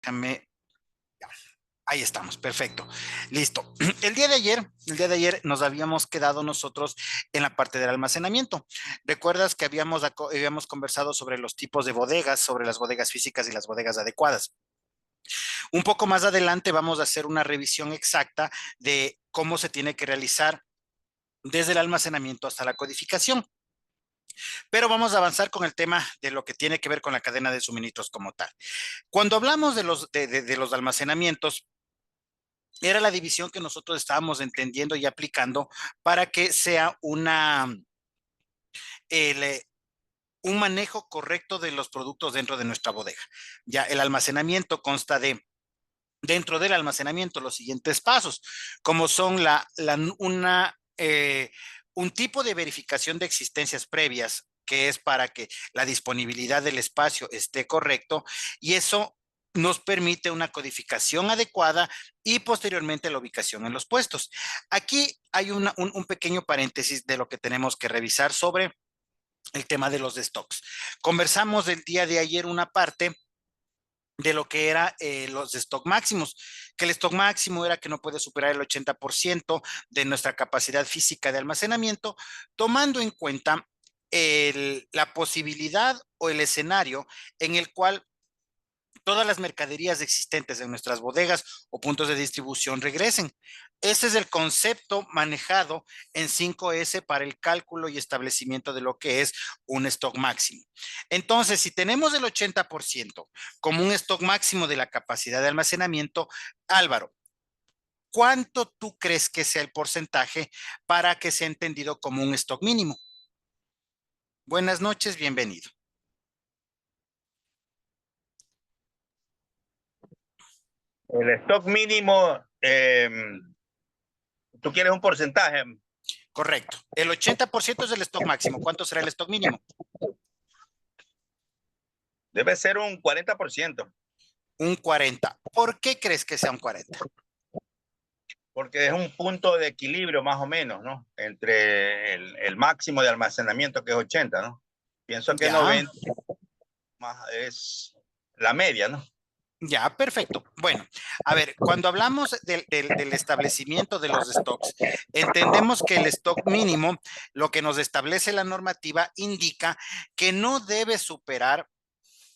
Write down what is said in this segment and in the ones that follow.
Déjame. Ahí estamos, perfecto. Listo. El día de ayer nos habíamos quedado nosotros en la parte del almacenamiento. ¿Recuerdas que habíamos conversado sobre los tipos de bodegas, sobre las bodegas físicas y las bodegas adecuadas? Un poco más adelante vamos a hacer una revisión exacta de cómo se tiene que realizar desde el almacenamiento hasta la codificación. Pero vamos a avanzar con el tema de lo que tiene que ver con la cadena de suministros como tal. Cuando hablamos de los almacenamientos, era la división que nosotros estábamos entendiendo y aplicando para que sea el, eh, un manejo correcto de los productos dentro de nuestra bodega. Ya el almacenamiento consta dentro del almacenamiento, los siguientes pasos, como son un tipo de verificación de existencias previas, que es para que la disponibilidad del espacio esté correcto, y eso nos permite una codificación adecuada y posteriormente la ubicación en los puestos. Aquí hay un pequeño paréntesis de lo que tenemos que revisar sobre el tema de los stocks. Conversamos el día de ayer una parte de lo que era los stock máximos, que el stock máximo era que no puede superar el 80% de nuestra capacidad física de almacenamiento, tomando en cuenta la posibilidad o el escenario en el cual todas las mercaderías existentes en nuestras bodegas o puntos de distribución regresen. Ese es el concepto manejado en 5S para el cálculo y establecimiento de lo que es un stock máximo. Entonces, si tenemos el 80% como un stock máximo de la capacidad de almacenamiento, Álvaro, ¿cuánto tú crees que sea el porcentaje para que sea entendido como un stock mínimo? Buenas noches, bienvenido. El stock mínimo, tú quieres un porcentaje, Correcto. El 80% es el stock máximo. ¿Cuánto será el stock mínimo? debe ser un 40%, Un 40. ¿Por qué crees que sea un 40? porque es un punto de equilibrio más o menos, ¿no? Entre el máximo de almacenamiento, que es 80, ¿no? Pienso que Ya, 90 más es la media, ¿no? ya, perfecto. Bueno, a ver, cuando hablamos del establecimiento de los stocks, entendemos que el stock mínimo, lo que nos establece la normativa, indica que no debe superar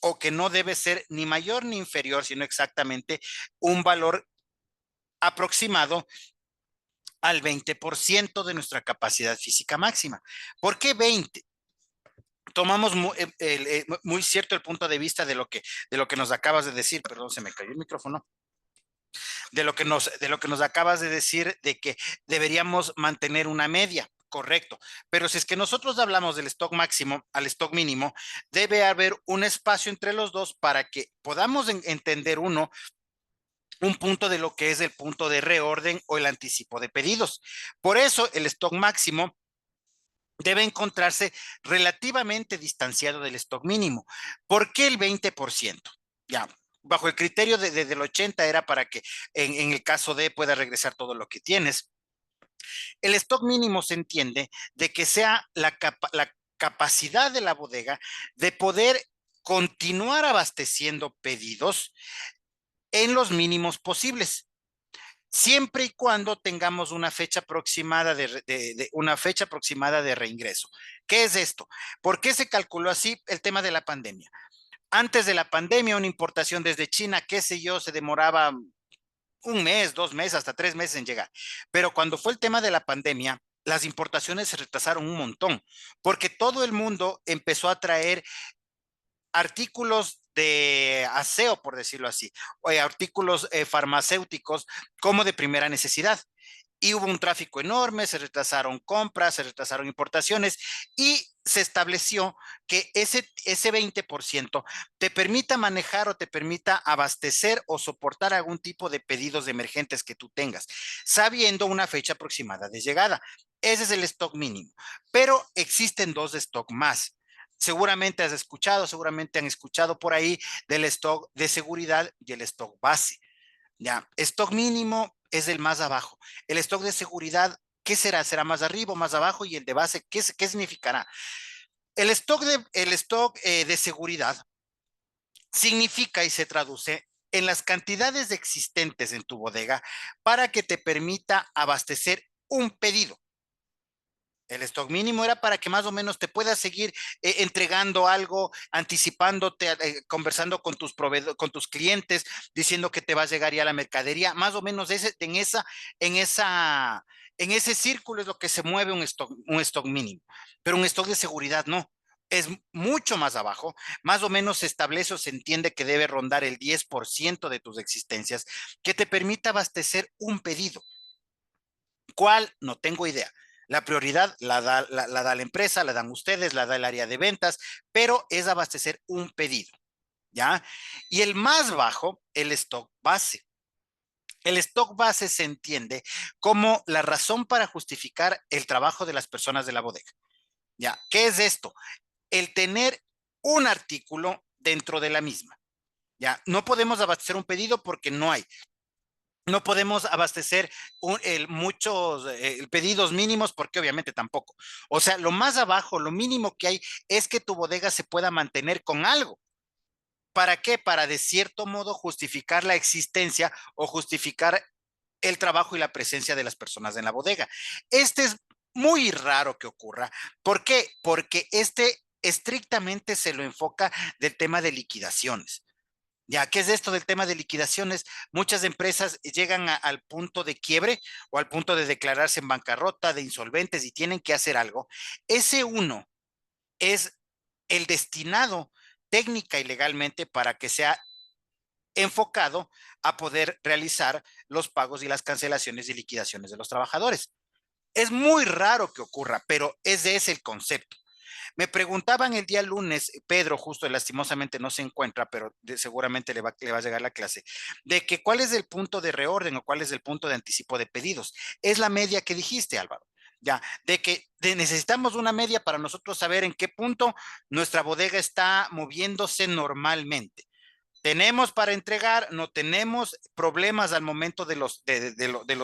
o que no debe ser ni mayor ni inferior, sino exactamente un valor aproximado al 20% de nuestra capacidad física máxima. ¿Por qué 20? Tomamos muy cierto el punto de vista de lo que nos acabas de decir, perdón, se me cayó el micrófono, de lo que nos acabas de decir, de que deberíamos mantener una media. Correcto, pero si es que nosotros hablamos del stock máximo al stock mínimo, debe haber un espacio entre los dos para que podamos entender un punto de lo que es el punto de reorden o el anticipo de pedidos. Por eso el stock máximo debe encontrarse relativamente distanciado del stock mínimo. ¿Por qué el 20%? Ya, bajo el criterio del 80 era para que en el caso de pueda regresar todo lo que tienes. El stock mínimo se entiende de que sea la capacidad de la bodega de poder continuar abasteciendo pedidos en los mínimos posibles, siempre y cuando tengamos una fecha aproximada una fecha aproximada de reingreso. ¿Qué es esto? ¿Por qué se calculó así el tema de la pandemia? Antes de la pandemia, una importación desde China, qué sé yo, se demoraba un mes, 2 meses, hasta 3 meses en llegar. Pero cuando fue el tema de la pandemia, las importaciones se retrasaron un montón, porque todo el mundo empezó a traer artículos de aseo, por decirlo así, o artículos farmacéuticos como de primera necesidad. Y hubo un tráfico enorme, se retrasaron compras, se retrasaron importaciones y se estableció que ese 20% te permita manejar o te permita abastecer o soportar algún tipo de pedidos emergentes que tú tengas, sabiendo una fecha aproximada de llegada. Ese es el stock mínimo, pero existen dos stock más. Seguramente han escuchado por ahí del stock de seguridad y el stock base. Ya, stock mínimo es el más abajo. El stock de seguridad, ¿qué será? ¿Será más arriba o más abajo? Y el de base, ¿qué significará? El stock de seguridad significa y se traduce en las cantidades existentes en tu bodega para que te permita abastecer un pedido. El stock mínimo era para que más o menos te puedas seguir entregando algo, anticipándote, conversando con tus proveedores, con tus clientes, diciendo que te va a llegar ya la mercadería. Más o menos en esa, en ese círculo es lo que se mueve un stock mínimo. Pero un stock de seguridad no. Es mucho más abajo. Más o menos se establece o se entiende que debe rondar el 10% de tus existencias, que te permita abastecer un pedido. ¿Cuál? No tengo idea. La prioridad la da la empresa, la dan ustedes, la da el área de ventas, pero es abastecer un pedido, ¿ya? Y el más bajo, el stock base. El stock base se entiende como la razón para justificar el trabajo de las personas de la bodega, ¿ya? ¿Qué es esto? El tener un artículo dentro de la misma, ¿ya? No podemos abastecer un pedido porque no hay. No podemos abastecer muchos pedidos mínimos porque obviamente tampoco. O sea, lo más abajo, lo mínimo que hay es que tu bodega se pueda mantener con algo. ¿Para qué? Para de cierto modo justificar la existencia o justificar el trabajo y la presencia de las personas en la bodega. Este es muy raro que ocurra. ¿Por qué? Porque este estrictamente se lo enfoca del tema de liquidaciones. Ya, ¿qué es esto del tema de liquidaciones? Muchas empresas llegan al punto de quiebre o al punto de declararse en bancarrota, de insolventes y tienen que hacer algo. Ese uno es el destinado técnica y legalmente para que sea enfocado a poder realizar los pagos y las cancelaciones y liquidaciones de los trabajadores. Es muy raro que ocurra, pero ese es el concepto. Me preguntaban el día lunes, Pedro, justo lastimosamente no se encuentra, pero seguramente le va a llegar la clase, de que cuál es el punto de reorden o cuál es el punto de anticipo de pedidos. Es la media que dijiste, Álvaro. Ya, necesitamos una media para nosotros saber en qué punto nuestra bodega está moviéndose normalmente. Tenemos para entregar, no tenemos problemas al momento de los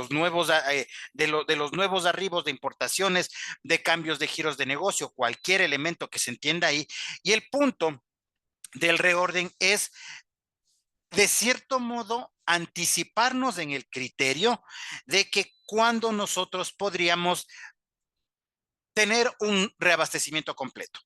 nuevos de los nuevos arribos de importaciones, de cambios de giros de negocio, cualquier elemento que se entienda ahí. Y el punto del reorden es, de cierto modo, anticiparnos en el criterio de que cuando nosotros podríamos tener un reabastecimiento completo.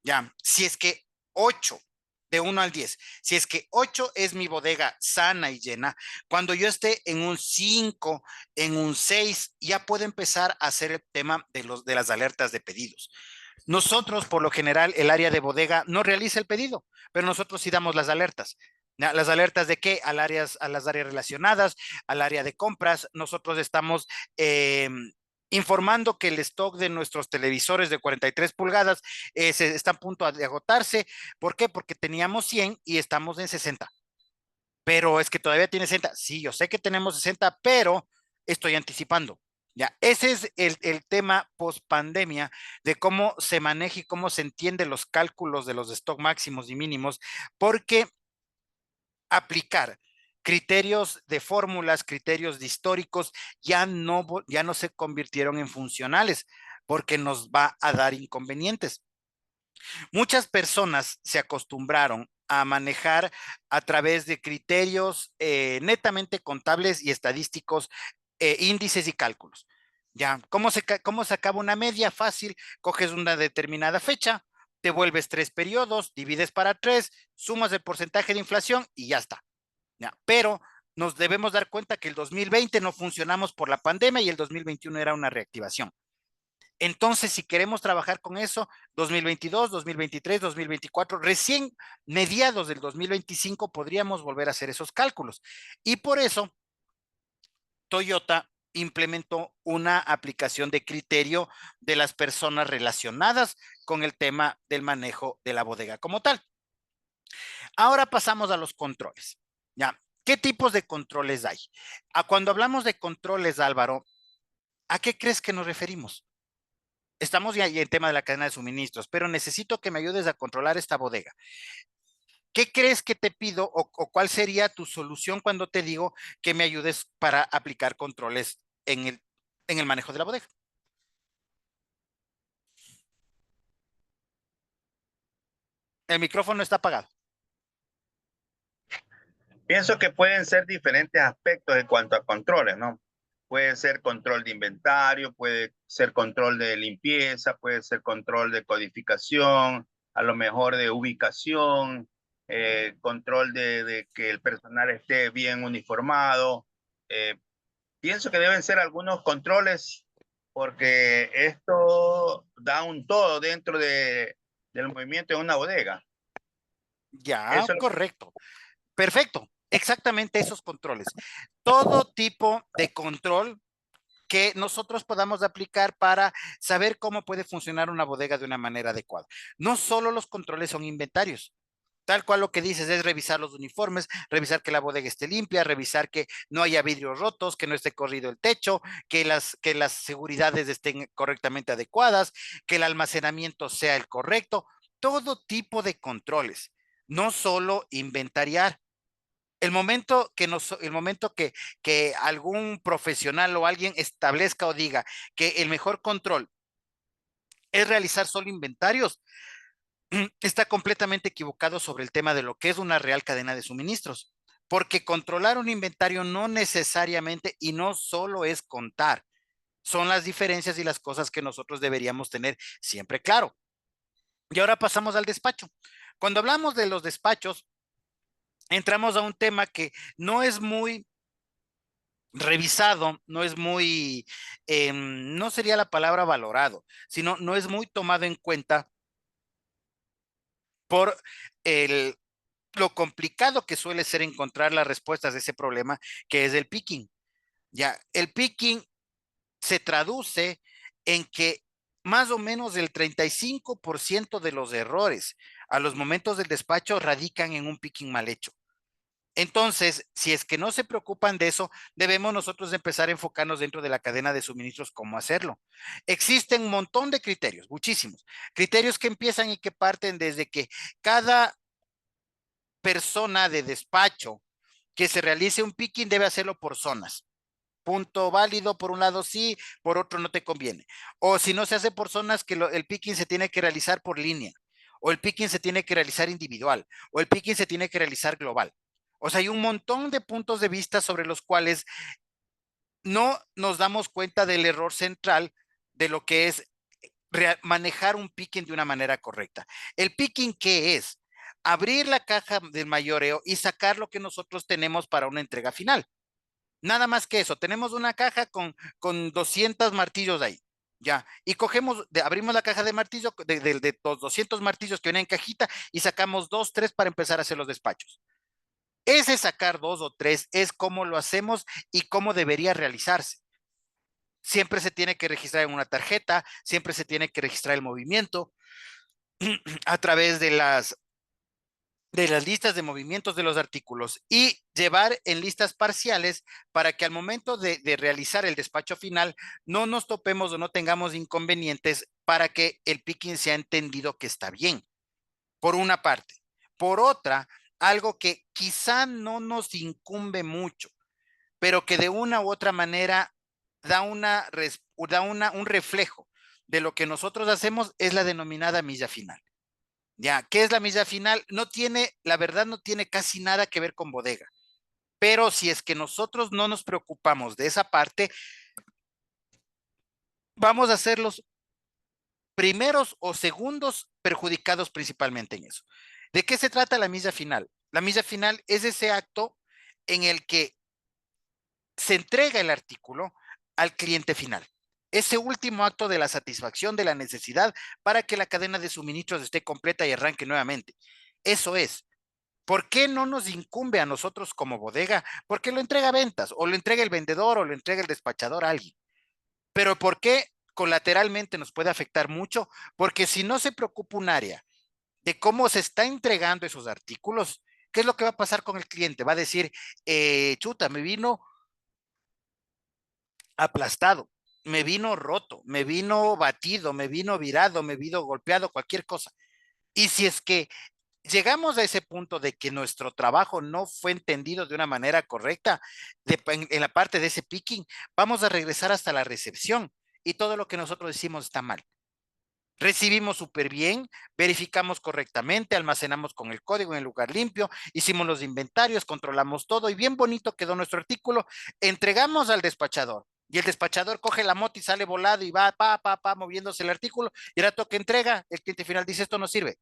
Ya, si es que 8 de 1 al 10, si es que 8 es mi bodega sana y llena, cuando yo esté en un 5, en un 6, ya puedo empezar a hacer el tema de las alertas de pedidos. Nosotros, por lo general, el área de bodega no realiza el pedido, pero nosotros sí damos las alertas. ¿Las alertas de qué? A las áreas relacionadas, al área de compras. Nosotros estamos informando que el stock de nuestros televisores de 43 pulgadas se está a punto de agotarse. ¿Por qué? Porque teníamos 100 y estamos en 60. Pero es que todavía tiene 60. Sí, yo sé que tenemos 60, pero estoy anticipando. Ya, ese es el tema post pandemia de cómo se maneja y cómo se entiende los cálculos de los stock máximos y mínimos, porque aplicar criterios de fórmulas, criterios de históricos, ya no se convirtieron en funcionales, porque nos va a dar inconvenientes. Muchas personas se acostumbraron a manejar a través de criterios netamente contables y estadísticos, índices y cálculos. Ya, ¿cómo se acaba una media? Fácil, coges una determinada fecha, te vuelves 3 periodos, divides para 3, sumas el porcentaje de inflación y ya está. Ya, pero nos debemos dar cuenta que el 2020 no funcionamos por la pandemia y el 2021 era una reactivación. Entonces, si queremos trabajar con eso, 2022, 2023, 2024, recién mediados del 2025 podríamos volver a hacer esos cálculos. Y por eso, Toyota implementó una aplicación de criterio de las personas relacionadas con el tema del manejo de la bodega como tal. Ahora pasamos a los controles. Ya, ¿qué tipos de controles hay? Cuando hablamos de controles, Álvaro, ¿a qué crees que nos referimos? Estamos ya en tema de la cadena de suministros, pero necesito que me ayudes a controlar esta bodega. ¿Qué crees que te pido o cuál sería tu solución cuando te digo que me ayudes para aplicar controles en el manejo de la bodega? El micrófono está apagado. Pienso que pueden ser diferentes aspectos en cuanto a controles, ¿no? Puede ser control de inventario, puede ser control de limpieza, puede ser control de codificación, a lo mejor de ubicación, control de que el personal esté bien uniformado. Eh, Pienso que deben ser algunos controles porque esto da un todo dentro del movimiento en una bodega. Ya, Eso es lo que... correcto. Perfecto. Exactamente esos controles. Todo tipo de control que nosotros podamos aplicar para saber cómo puede funcionar una bodega de una manera adecuada. No solo los controles son inventarios. Tal cual lo que dices es revisar los uniformes, revisar que la bodega esté limpia, revisar que no haya vidrios rotos, que no esté corrido el techo, que las seguridades estén correctamente adecuadas, que el almacenamiento sea el correcto. Todo tipo de controles, no solo inventariar. El momento que algún profesional o alguien establezca o diga que el mejor control es realizar solo inventarios, está completamente equivocado sobre el tema de lo que es una real cadena de suministros. Porque controlar un inventario no necesariamente y no solo es contar, son las diferencias y las cosas que nosotros deberíamos tener siempre claro. Y ahora pasamos al despacho. Cuando hablamos de los despachos, entramos a un tema que no es muy revisado, no es muy, no sería la palabra valorado, sino no es muy tomado en cuenta por el, lo complicado que suele ser encontrar las respuestas de ese problema, que es el picking. Ya, el picking se traduce en que más o menos el 35% de los errores a los momentos del despacho radican en un picking mal hecho. Entonces, si es que no se preocupan de eso, debemos nosotros empezar a enfocarnos dentro de la cadena de suministros cómo hacerlo. Existen un montón de criterios, muchísimos. Criterios que empiezan y que parten desde que cada persona de despacho que se realice un picking debe hacerlo por zonas. Punto válido, por un lado sí, por otro no te conviene. O si no se hace por zonas, que el picking se tiene que realizar por línea, o el picking se tiene que realizar individual, o el picking se tiene que realizar global. O sea, hay un montón de puntos de vista sobre los cuales no nos damos cuenta del error central de lo que es manejar un picking de una manera correcta. ¿El picking qué es? Abrir la caja del mayoreo y sacar lo que nosotros tenemos para una entrega final. Nada más que eso. Tenemos una caja con 200 martillos ahí. Ya, y abrimos la caja de martillo de los 200 martillos que vienen en cajita y sacamos dos, tres para empezar a hacer los despachos. Ese sacar dos o tres es cómo lo hacemos y cómo debería realizarse. Siempre se tiene que registrar en una tarjeta, siempre se tiene que registrar el movimiento a través de las listas de movimientos de los artículos y llevar en listas parciales para que al momento de realizar el despacho final no nos topemos o no tengamos inconvenientes para que el picking sea entendido que está bien, por una parte. Por otra, algo que quizá no nos incumbe mucho, pero que de una u otra manera un reflejo de lo que nosotros hacemos es la denominada milla final. Ya, ¿qué es la milla final? No tiene, la verdad, no tiene casi nada que ver con bodega. Pero si es que nosotros no nos preocupamos de esa parte, vamos a ser los primeros o segundos perjudicados principalmente en eso. ¿De qué se trata la milla final? La milla final es ese acto en el que se entrega el artículo al cliente final. Ese último acto de la satisfacción de la necesidad para que la cadena de suministros esté completa y arranque nuevamente. Eso es. ¿Por qué no nos incumbe a nosotros como bodega? Porque lo entrega a ventas, o lo entrega el vendedor, o lo entrega el despachador a alguien. Pero ¿por qué colateralmente nos puede afectar mucho? Porque si no se preocupa un área de cómo se está entregando esos artículos, ¿qué es lo que va a pasar con el cliente? Va a decir, chuta, me vino aplastado, me vino roto, me vino batido, me vino virado, me vino golpeado, cualquier cosa. Y si es que llegamos a ese punto de que nuestro trabajo no fue entendido de una manera correcta en la parte de ese picking, vamos a regresar hasta la recepción y todo lo que nosotros decimos está mal. Recibimos súper bien, verificamos correctamente, almacenamos con el código en el lugar limpio, hicimos los inventarios, controlamos todo y bien bonito quedó nuestro artículo. Entregamos al despachador y el despachador coge la moto y sale volado y va moviéndose el artículo y el rato que entrega, el cliente final dice esto no sirve.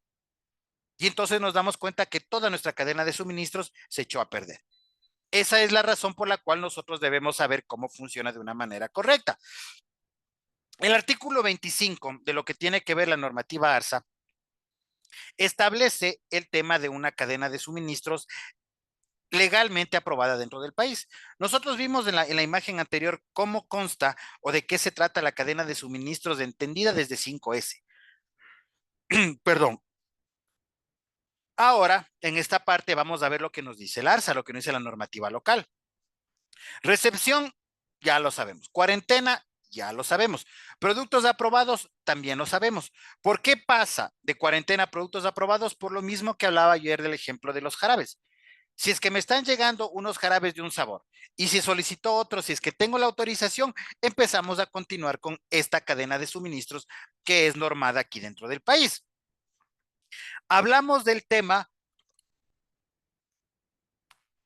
Y entonces nos damos cuenta que toda nuestra cadena de suministros se echó a perder. Esa es la razón por la cual nosotros debemos saber cómo funciona de una manera correcta. El artículo 25 de lo que tiene que ver la normativa ARSA establece el tema de una cadena de suministros legalmente aprobada dentro del país. Nosotros vimos en la imagen anterior cómo consta o de qué se trata la cadena de suministros entendida desde 5S. Perdón. Ahora, en esta parte vamos a ver lo que nos dice el ARSA, lo que nos dice la normativa local. Recepción, ya lo sabemos. Cuarentena, ya lo sabemos. Productos aprobados, también lo sabemos. ¿Por qué pasa de cuarentena a productos aprobados? Por lo mismo que hablaba ayer del ejemplo de los jarabes. Si es que me están llegando unos jarabes de un sabor y si solicito otro, si es que tengo la autorización, empezamos a continuar con esta cadena de suministros que es normada aquí dentro del país. Hablamos del tema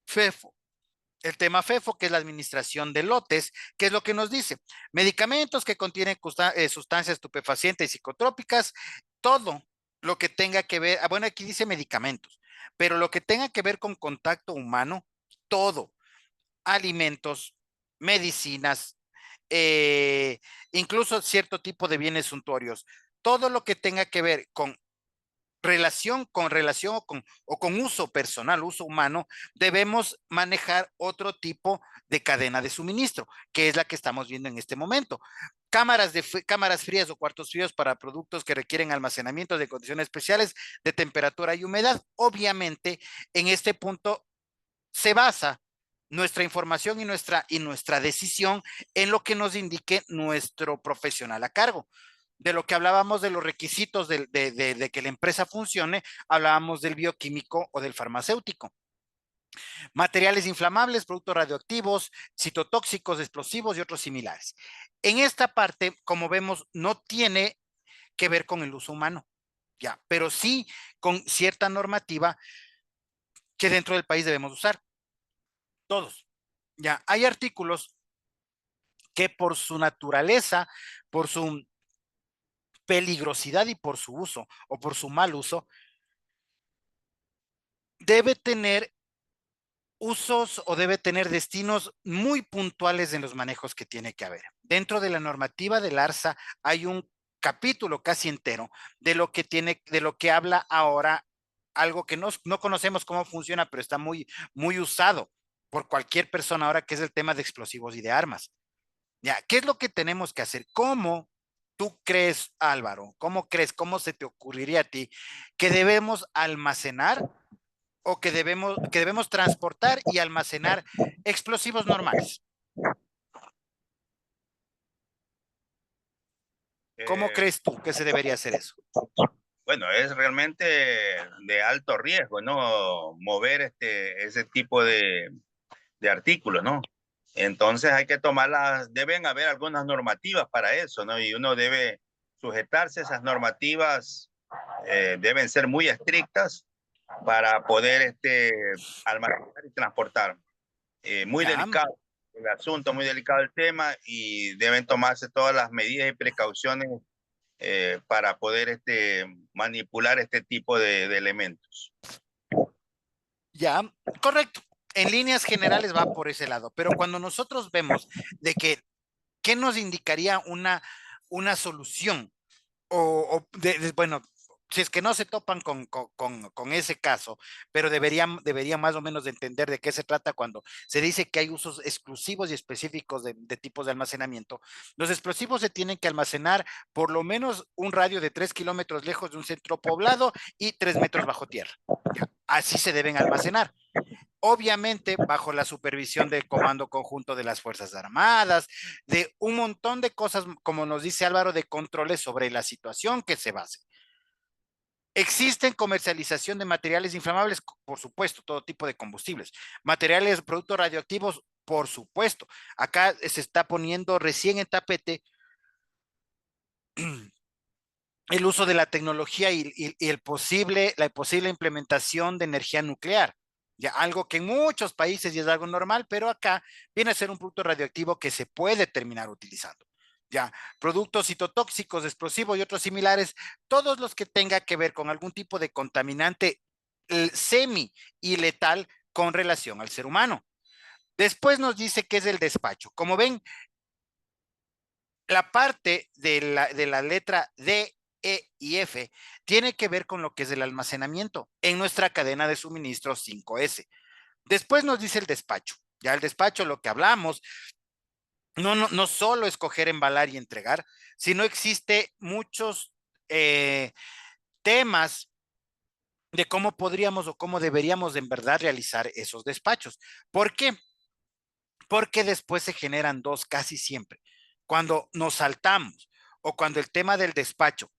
FEFO. El tema FEFO, que es la administración de lotes, que es lo que nos dice. Medicamentos que contienen sustancias estupefacientes y psicotrópicas, todo lo que tenga que ver, bueno, aquí dice medicamentos, pero lo que tenga que ver con contacto humano, todo, alimentos, medicinas, incluso cierto tipo de bienes suntuarios, todo lo que tenga que ver con relación o con uso personal, uso humano, debemos manejar otro tipo de cadena de suministro, que es la que estamos viendo en este momento. Cámaras frías o cuartos fríos para productos que requieren almacenamiento de condiciones especiales de temperatura y humedad. Obviamente, en este punto se basa nuestra información y nuestra decisión en lo que nos indique nuestro profesional a cargo. De lo que hablábamos de los requisitos de que la empresa funcione, hablábamos del bioquímico o del farmacéutico. Materiales inflamables, productos radioactivos, citotóxicos, explosivos y otros similares. En esta parte, como vemos, no tiene que ver con el uso humano, ya, pero sí con cierta normativa que dentro del país debemos usar. Todos. Ya, hay artículos que por su naturaleza, por su peligrosidad y por su uso o por su mal uso, debe tener usos o debe tener destinos muy puntuales en los manejos que tiene que haber. Dentro de la normativa del ARSA hay un capítulo casi entero de lo que habla ahora algo que no conocemos cómo funciona, pero está muy usado por cualquier persona ahora, que es el tema de explosivos y de armas. Ya, ¿qué es lo que tenemos que hacer? ¿Cómo tú crees, Álvaro? ¿Cómo crees, cómo se te ocurriría a ti que debemos almacenar o que debemos transportar y almacenar explosivos normales? ¿Cómo Eh, crees tú que se debería hacer eso? bueno, es realmente de alto riesgo, ¿no? Mover ese tipo de artículos, ¿no? Entonces hay que tomarlas, deben haber algunas normativas para eso, ¿no? Y uno debe sujetarse a esas normativas, deben ser muy estrictas para poder almacenar y transportar. Muy Ya, delicado el asunto, muy delicado el tema y deben tomarse todas las medidas y precauciones para poder manipular este tipo de elementos. ya, correcto. En líneas generales va por ese lado, pero cuando nosotros vemos de que, ¿qué nos indicaría una solución? Bueno, si es que no se topan con ese caso, pero deberían más o menos de entender de qué se trata cuando se dice que hay usos exclusivos y específicos de tipos de almacenamiento. Los explosivos se tienen que almacenar por lo menos un radio de 3 kilómetros lejos de un centro poblado y 3 metros bajo tierra. Ya, así se deben almacenar. Obviamente bajo la supervisión del Comando Conjunto de las Fuerzas Armadas, de un montón de cosas, como nos dice Álvaro, de controles sobre la situación que se base. Existen comercialización de materiales inflamables, por supuesto, todo tipo de combustibles. Materiales, productos radioactivos, por supuesto. Acá se está poniendo recién en tapete el uso de la tecnología y la posible implementación de energía nuclear. Ya algo que en muchos países ya es algo normal, pero acá viene a ser un producto radioactivo que se puede terminar utilizando. Ya, productos citotóxicos, explosivos y otros similares, todos los que tenga que ver con algún tipo de contaminante semi y letal con relación al ser humano. Después nos dice que es el despacho. Como ven, la parte de la letra D, E y F tiene que ver con lo que es el almacenamiento en nuestra cadena de suministro 5S. Después nos dice el despacho. Ya el despacho, lo que hablamos, no solo escoger, embalar y entregar, sino existe muchos temas de cómo podríamos o cómo deberíamos en verdad realizar esos despachos. ¿Por qué? Porque después se generan dos casi siempre. Cuando nos saltamos o cuando el tema del despacho,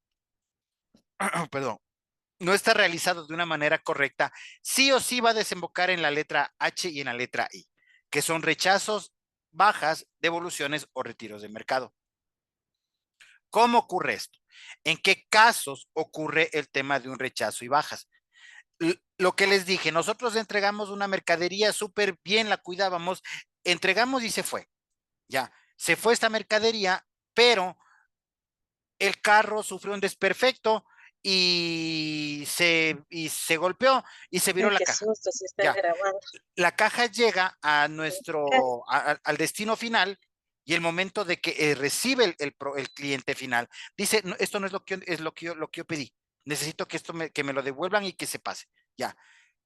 perdón, no está realizado de una manera correcta, sí o sí va a desembocar en la letra H y en la letra I, que son rechazos, bajas, devoluciones o retiros de mercado. ¿Cómo ocurre esto? ¿En qué casos ocurre el tema de un rechazo y bajas? Lo que les dije, nosotros entregamos una mercadería súper bien, la cuidábamos, entregamos y se fue. Ya, se fue esta mercadería, pero el carro sufrió un desperfecto y se golpeó y se viró Ay, la qué caja. susto, si estás Ya, grabando. la caja llega a Casi. al destino final y el momento de que recibe el cliente final, dice, "No, esto no es lo que yo pedí. Necesito que que me lo devuelvan y que se pase. Ya.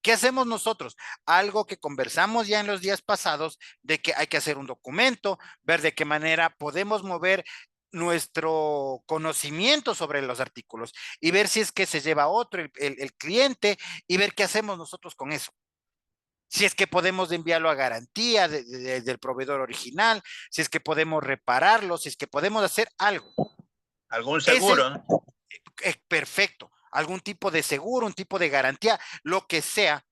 ¿Qué hacemos nosotros? Algo que conversamos ya en los días pasados, de que hay que hacer un documento, ver de qué manera podemos mover nuestro conocimiento sobre los artículos y ver si es que se lleva otro el cliente y ver qué hacemos nosotros con eso. Si es que podemos enviarlo a garantía del proveedor original, si es que podemos repararlo, si es que podemos hacer algo. ¿Algún Ese seguro? es perfecto. Algún tipo de seguro, un tipo de garantía, lo que sea,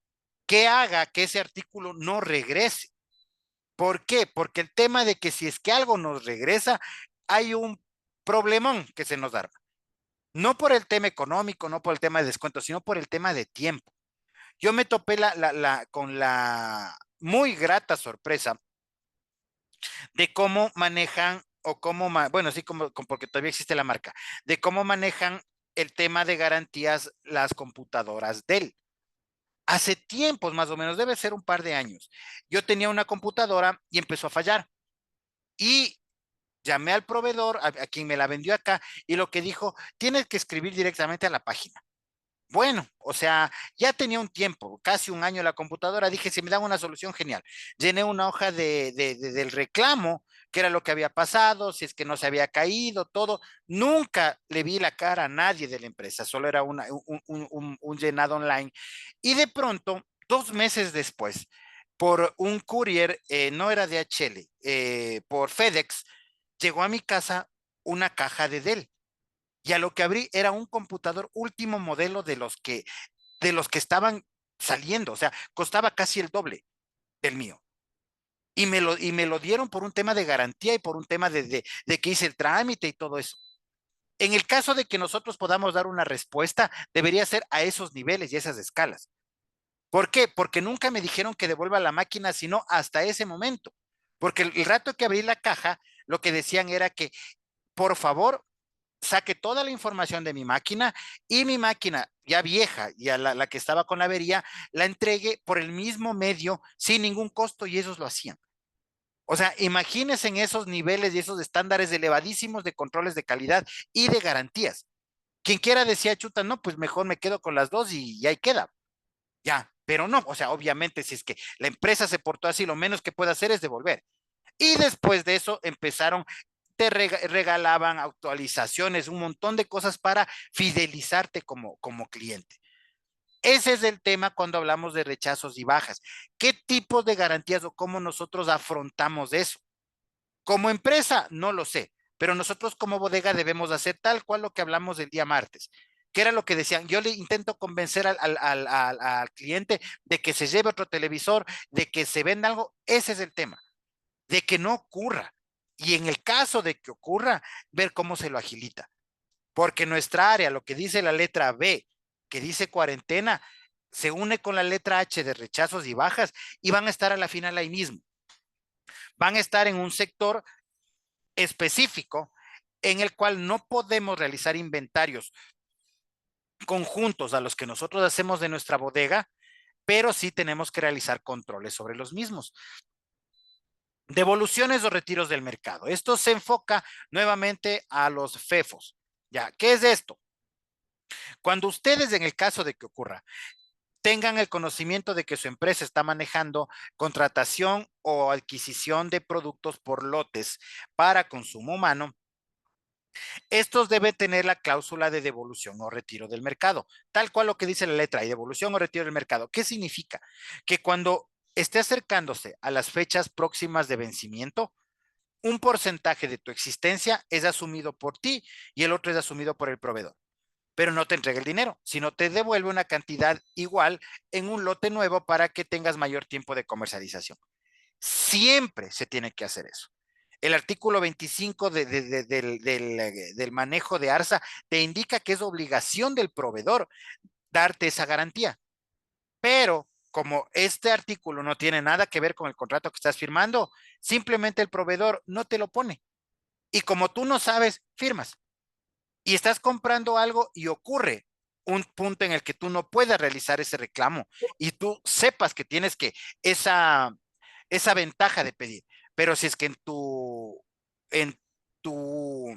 que haga que ese artículo no regrese. ¿Por qué? Porque el tema de que si es que algo nos regresa, hay un problemón que se nos da. No por el tema económico, no por el tema de descuento, sino por el tema de tiempo. Yo me topé con la muy grata sorpresa de cómo manejan o cómo, bueno, sí, porque todavía existe la marca, de cómo manejan el tema de garantías las computadoras Dell. Hace tiempos, más o menos, debe ser un par de años, yo tenía una computadora y empezó a fallar. Y llamé al proveedor, a quien me la vendió acá, y lo que dijo, tienes que escribir directamente a la página. Bueno, o sea, ya tenía un tiempo, casi un año la computadora, dije, si me dan una solución, genial. Llené una hoja del reclamo, que era lo que había pasado, si es que no se había caído, todo. Nunca le vi la cara a nadie de la empresa, solo era un llenado online. Y de pronto, 2 meses después, por un courier, no era DHL, por FedEx, llegó a mi casa una caja de Dell y a lo que abrí era un computador último modelo de los que estaban saliendo, o sea, costaba casi el doble del mío. Y me lo dieron por un tema de garantía y por un tema de que hice el trámite y todo eso. En el caso de que nosotros podamos dar una respuesta, debería ser a esos niveles y esas escalas. ¿Por qué? Porque nunca me dijeron que devuelva la máquina, sino hasta ese momento. Porque el rato que abrí la caja, lo que decían era que, por favor, saque toda la información de mi máquina y mi máquina ya vieja, ya la que estaba con la avería, la entregue por el mismo medio sin ningún costo y ellos lo hacían. O sea, imagínense en esos niveles y esos estándares elevadísimos de controles de calidad y de garantías. Quien quiera decía, chuta, no, pues mejor me quedo con las dos y ahí queda. Ya, pero no, o sea, obviamente si es que la empresa se portó así, lo menos que puede hacer es devolver. Y después de eso empezaron, te regalaban actualizaciones, un montón de cosas para fidelizarte como cliente. Ese es el tema cuando hablamos de rechazos y bajas. ¿Qué tipos de garantías o cómo nosotros afrontamos eso? Como empresa, no lo sé, pero nosotros como bodega debemos hacer tal cual lo que hablamos el día martes, que era lo que decían, yo le intento convencer al cliente de que se lleve otro televisor, de que se venda algo, ese es el tema, de que no ocurra. Y en el caso de que ocurra, ver cómo se lo agilita. porque nuestra área, lo que dice la letra B, que dice cuarentena, se une con la letra H de rechazos y bajas y van a estar a la final ahí mismo. Van a estar en un sector específico en el cual no podemos realizar inventarios conjuntos a los que nosotros hacemos de nuestra bodega, pero sí tenemos que realizar controles sobre los mismos. Devoluciones o retiros del mercado. Esto se enfoca nuevamente a los FEFOS. ¿Ya? ¿Qué es esto? Cuando ustedes, en el caso de que ocurra, tengan el conocimiento de que su empresa está manejando contratación o adquisición de productos por lotes para consumo humano, estos deben tener la cláusula de devolución o retiro del mercado, tal cual lo que dice la letra, y devolución o retiro del mercado. ¿Qué significa? Que cuando esté acercándose a las fechas próximas de vencimiento, un porcentaje de tu existencia es asumido por ti y el otro es asumido por el proveedor. Pero no te entrega el dinero, sino te devuelve una cantidad igual en un lote nuevo para que tengas mayor tiempo de comercialización. Siempre se tiene que hacer eso. El artículo 25 del manejo de ARSA te indica que es obligación del proveedor darte esa garantía. Pero como este artículo no tiene nada que ver con el contrato que estás firmando, simplemente el proveedor no te lo pone. Y como tú no sabes, firmas. Y estás comprando algo y ocurre un punto en el que tú no puedas realizar ese reclamo y tú sepas que tienes que esa ventaja de pedir. Pero si es que en tu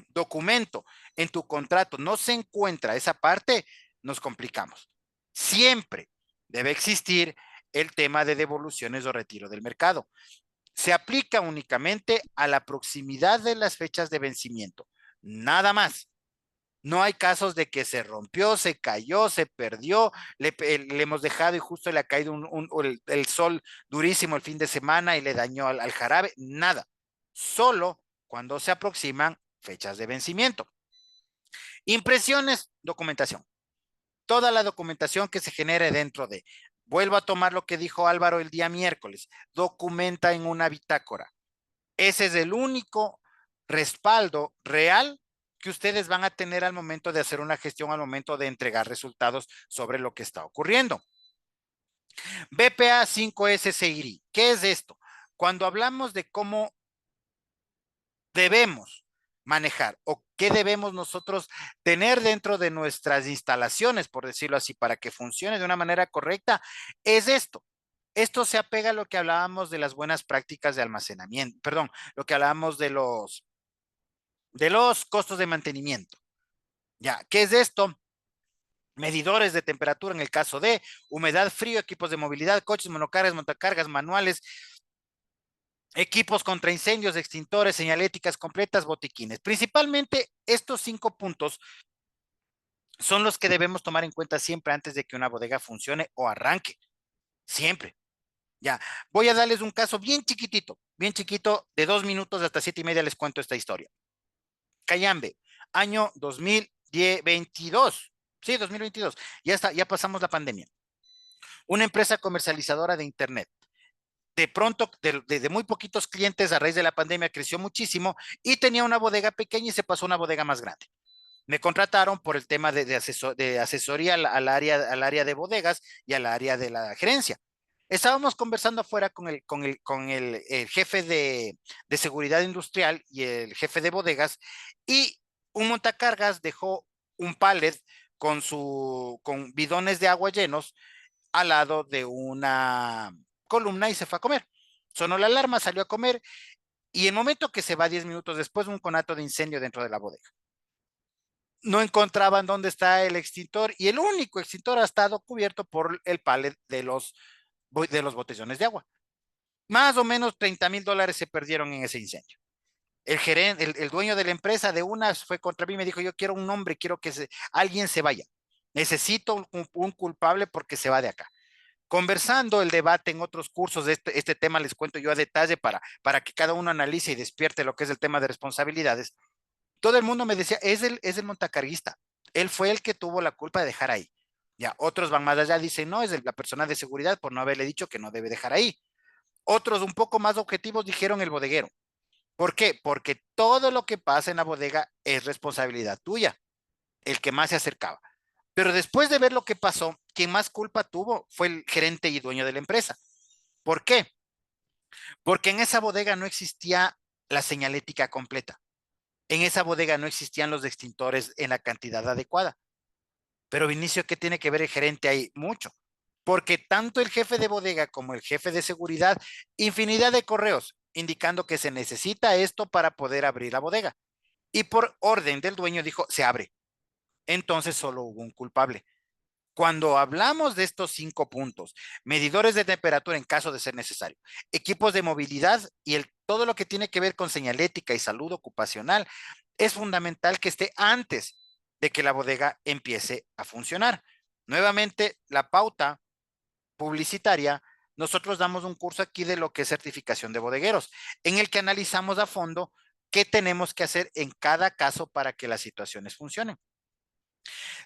documento, en tu contrato, no se encuentra esa parte, nos complicamos. Siempre debe existir el tema de devoluciones o retiro del mercado. Se aplica únicamente a la proximidad de las fechas de vencimiento, nada más. No hay casos de que se rompió, se cayó, se perdió, le hemos dejado y justo le ha caído el sol durísimo el fin de semana y le dañó al jarabe. Nada. Solo cuando se aproximan fechas de vencimiento. Impresiones, documentación. Toda la documentación que se genere dentro de. Vuelvo a tomar lo que dijo Álvaro el día miércoles. Documenta en una bitácora. Ese es el único respaldo real que ustedes van a tener al momento de hacer una gestión, al momento de entregar resultados sobre lo que está ocurriendo. BPA 5S SCIRI. ¿Qué es esto? Cuando hablamos de cómo debemos manejar o qué debemos nosotros tener dentro de nuestras instalaciones, por decirlo así, para que funcione de una manera correcta, es esto. Esto se apega a lo que hablábamos de las buenas prácticas de almacenamiento, perdón, lo que hablábamos de los costos de mantenimiento. Ya, ¿qué es esto? Medidores de temperatura en el caso de humedad, frío, equipos de movilidad, coches, monocargas, montacargas, manuales, equipos contra incendios, extintores, señaléticas completas, botiquines. Principalmente estos 5 puntos son los que debemos tomar en cuenta siempre antes de que una bodega funcione o arranque. Siempre. Ya, voy a darles un caso bien chiquito, de 2 minutos hasta 7:30 les cuento esta historia. Cayambe, año 2022. Sí, 2022. Ya está, ya pasamos la pandemia. Una empresa comercializadora de Internet. De pronto, de muy poquitos clientes a raíz de la pandemia, creció muchísimo y tenía una bodega pequeña y se pasó a una bodega más grande. Me contrataron por el tema de asesoría al área de bodegas y al área de la gerencia. Estábamos conversando afuera con el jefe de seguridad industrial y el jefe de bodegas y un montacargas dejó un pallet con bidones de agua llenos al lado de una columna y se fue a comer. Sonó la alarma, salió a comer y el momento que se va 10 minutos después, un conato de incendio dentro de la bodega. No encontraban dónde está el extintor y el único extintor ha estado cubierto por el pallet de los botellones de agua. Más o menos $30,000 se perdieron en ese incendio. El dueño de la empresa de una fue contra mí y me dijo, yo quiero un nombre, quiero que alguien se vaya. Necesito un culpable porque se va de acá. Conversando el debate en otros cursos de este tema, les cuento yo a detalle para que cada uno analice y despierte lo que es el tema de responsabilidades. Todo el mundo me decía, es el montacarguista. Él fue el que tuvo la culpa de dejar ahí. Ya, otros van más allá, dicen, no, es la persona de seguridad por no haberle dicho que no debe dejar ahí. Otros un poco más objetivos dijeron el bodeguero. ¿Por qué? Porque todo lo que pasa en la bodega es responsabilidad tuya. el que más se acercaba. Pero después de ver lo que pasó, quien más culpa tuvo fue el gerente y dueño de la empresa. ¿Por qué? Porque en esa bodega no existía la señalética completa. En esa bodega no existían los extintores en la cantidad adecuada. Pero Vinicio, ¿qué tiene que ver el gerente ahí? Mucho. Porque tanto el jefe de bodega como el jefe de seguridad, infinidad de correos indicando que se necesita esto para poder abrir la bodega. Y por orden del dueño dijo, se abre. Entonces solo hubo un culpable. Cuando hablamos de estos 5 puntos, medidores de temperatura en caso de ser necesario, equipos de movilidad y todo lo que tiene que ver con señalética y salud ocupacional, es fundamental que esté antes de que la bodega empiece a funcionar. Nuevamente, la pauta publicitaria, nosotros damos un curso aquí de lo que es certificación de bodegueros, en el que analizamos a fondo qué tenemos que hacer en cada caso para que las situaciones funcionen.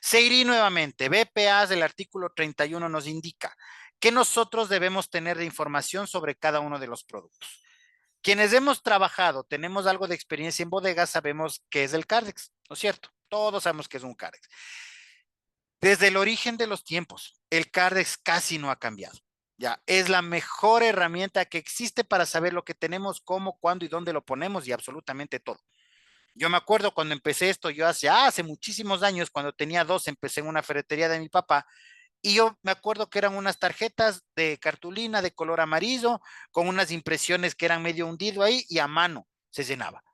Seguirí nuevamente, BPAs del artículo 31 nos indica que nosotros debemos tener de información sobre cada uno de los productos. Quienes hemos trabajado, tenemos algo de experiencia en bodegas, sabemos qué es el Cardex, ¿no es cierto? Todos sabemos qué es un Cardex. Desde el origen de los tiempos, el Cardex casi no ha cambiado. Ya, es la mejor herramienta que existe para saber lo que tenemos, cómo, cuándo y dónde lo ponemos y absolutamente todo. Yo me acuerdo cuando empecé esto, yo hace muchísimos años, cuando tenía 2, empecé en una ferretería de mi papá, y yo me acuerdo que eran unas tarjetas de cartulina de color amarillo, con unas impresiones que eran medio hundido ahí, y a mano se llenaba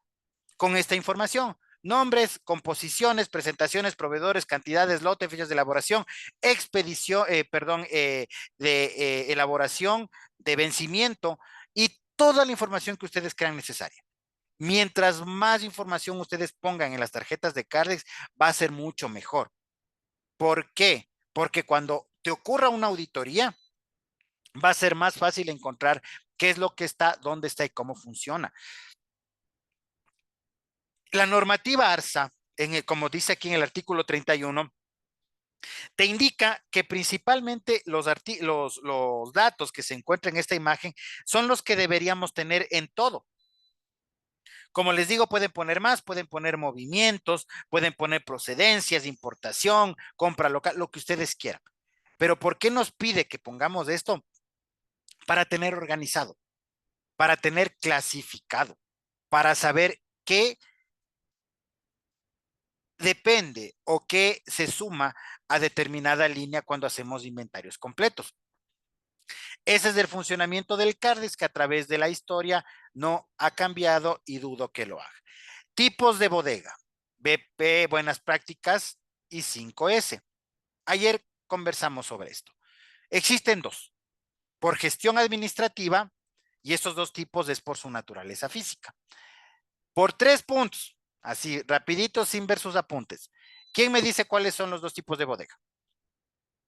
con esta información. Nombres, composiciones, presentaciones, proveedores, cantidades, lote, fechas de elaboración, expedición, de elaboración, de vencimiento y toda la información que ustedes crean necesaria. Mientras más información ustedes pongan en las tarjetas de Cardex, va a ser mucho mejor. ¿Por qué? Porque cuando te ocurra una auditoría, va a ser más fácil encontrar qué es lo que está, dónde está y cómo funciona. La normativa ARSA, como dice aquí en el artículo 31, te indica que principalmente los datos que se encuentran en esta imagen son los que deberíamos tener en todo. Como les digo, pueden poner más, pueden poner movimientos, pueden poner procedencias, importación, compra local, lo que ustedes quieran. Pero ¿por qué nos pide que pongamos esto? Para tener organizado, para tener clasificado, para saber qué depende o qué se suma a determinada línea cuando hacemos inventarios completos. Ese es el funcionamiento del CARDEX, que a través de la historia no ha cambiado y dudo que lo haga. Tipos de bodega, BP, buenas prácticas y 5S. Ayer conversamos sobre esto. Existen 2, por gestión administrativa, y estos 2 tipos es por su naturaleza física. Por 3 puntos, así rapidito sin ver sus apuntes. ¿Quién me dice cuáles son los 2 tipos de bodega?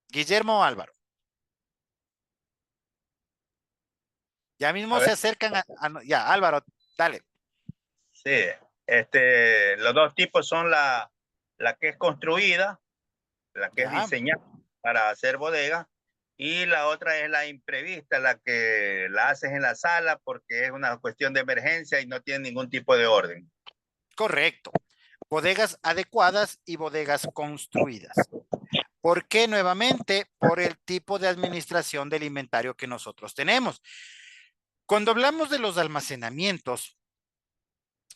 ¿Guillermo o Álvaro? Ya mismo A se ver, acercan ya, Álvaro, dale. sí, los dos tipos son la que es construida, la que es Ya, diseñada para hacer bodega, y la otra es la imprevista, la que la haces en la sala porque es una cuestión de emergencia y no tiene ningún tipo de orden. correcto. Bodegas adecuadas y bodegas construidas. ¿Por qué? Nuevamente, por el tipo de administración del inventario que nosotros tenemos. Cuando hablamos de los almacenamientos,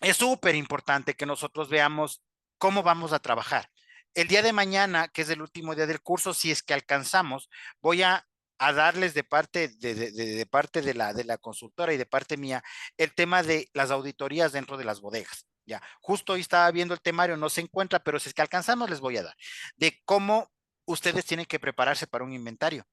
es súper importante que nosotros veamos cómo vamos a trabajar. El día de mañana, que es el último día del curso, si es que alcanzamos, voy a darles de parte parte de la consultora y de parte mía el tema de las auditorías dentro de las bodegas. Ya, justo hoy estaba viendo el temario, no se encuentra, pero si es que alcanzamos, les voy a dar de cómo ustedes tienen que prepararse para un inventario.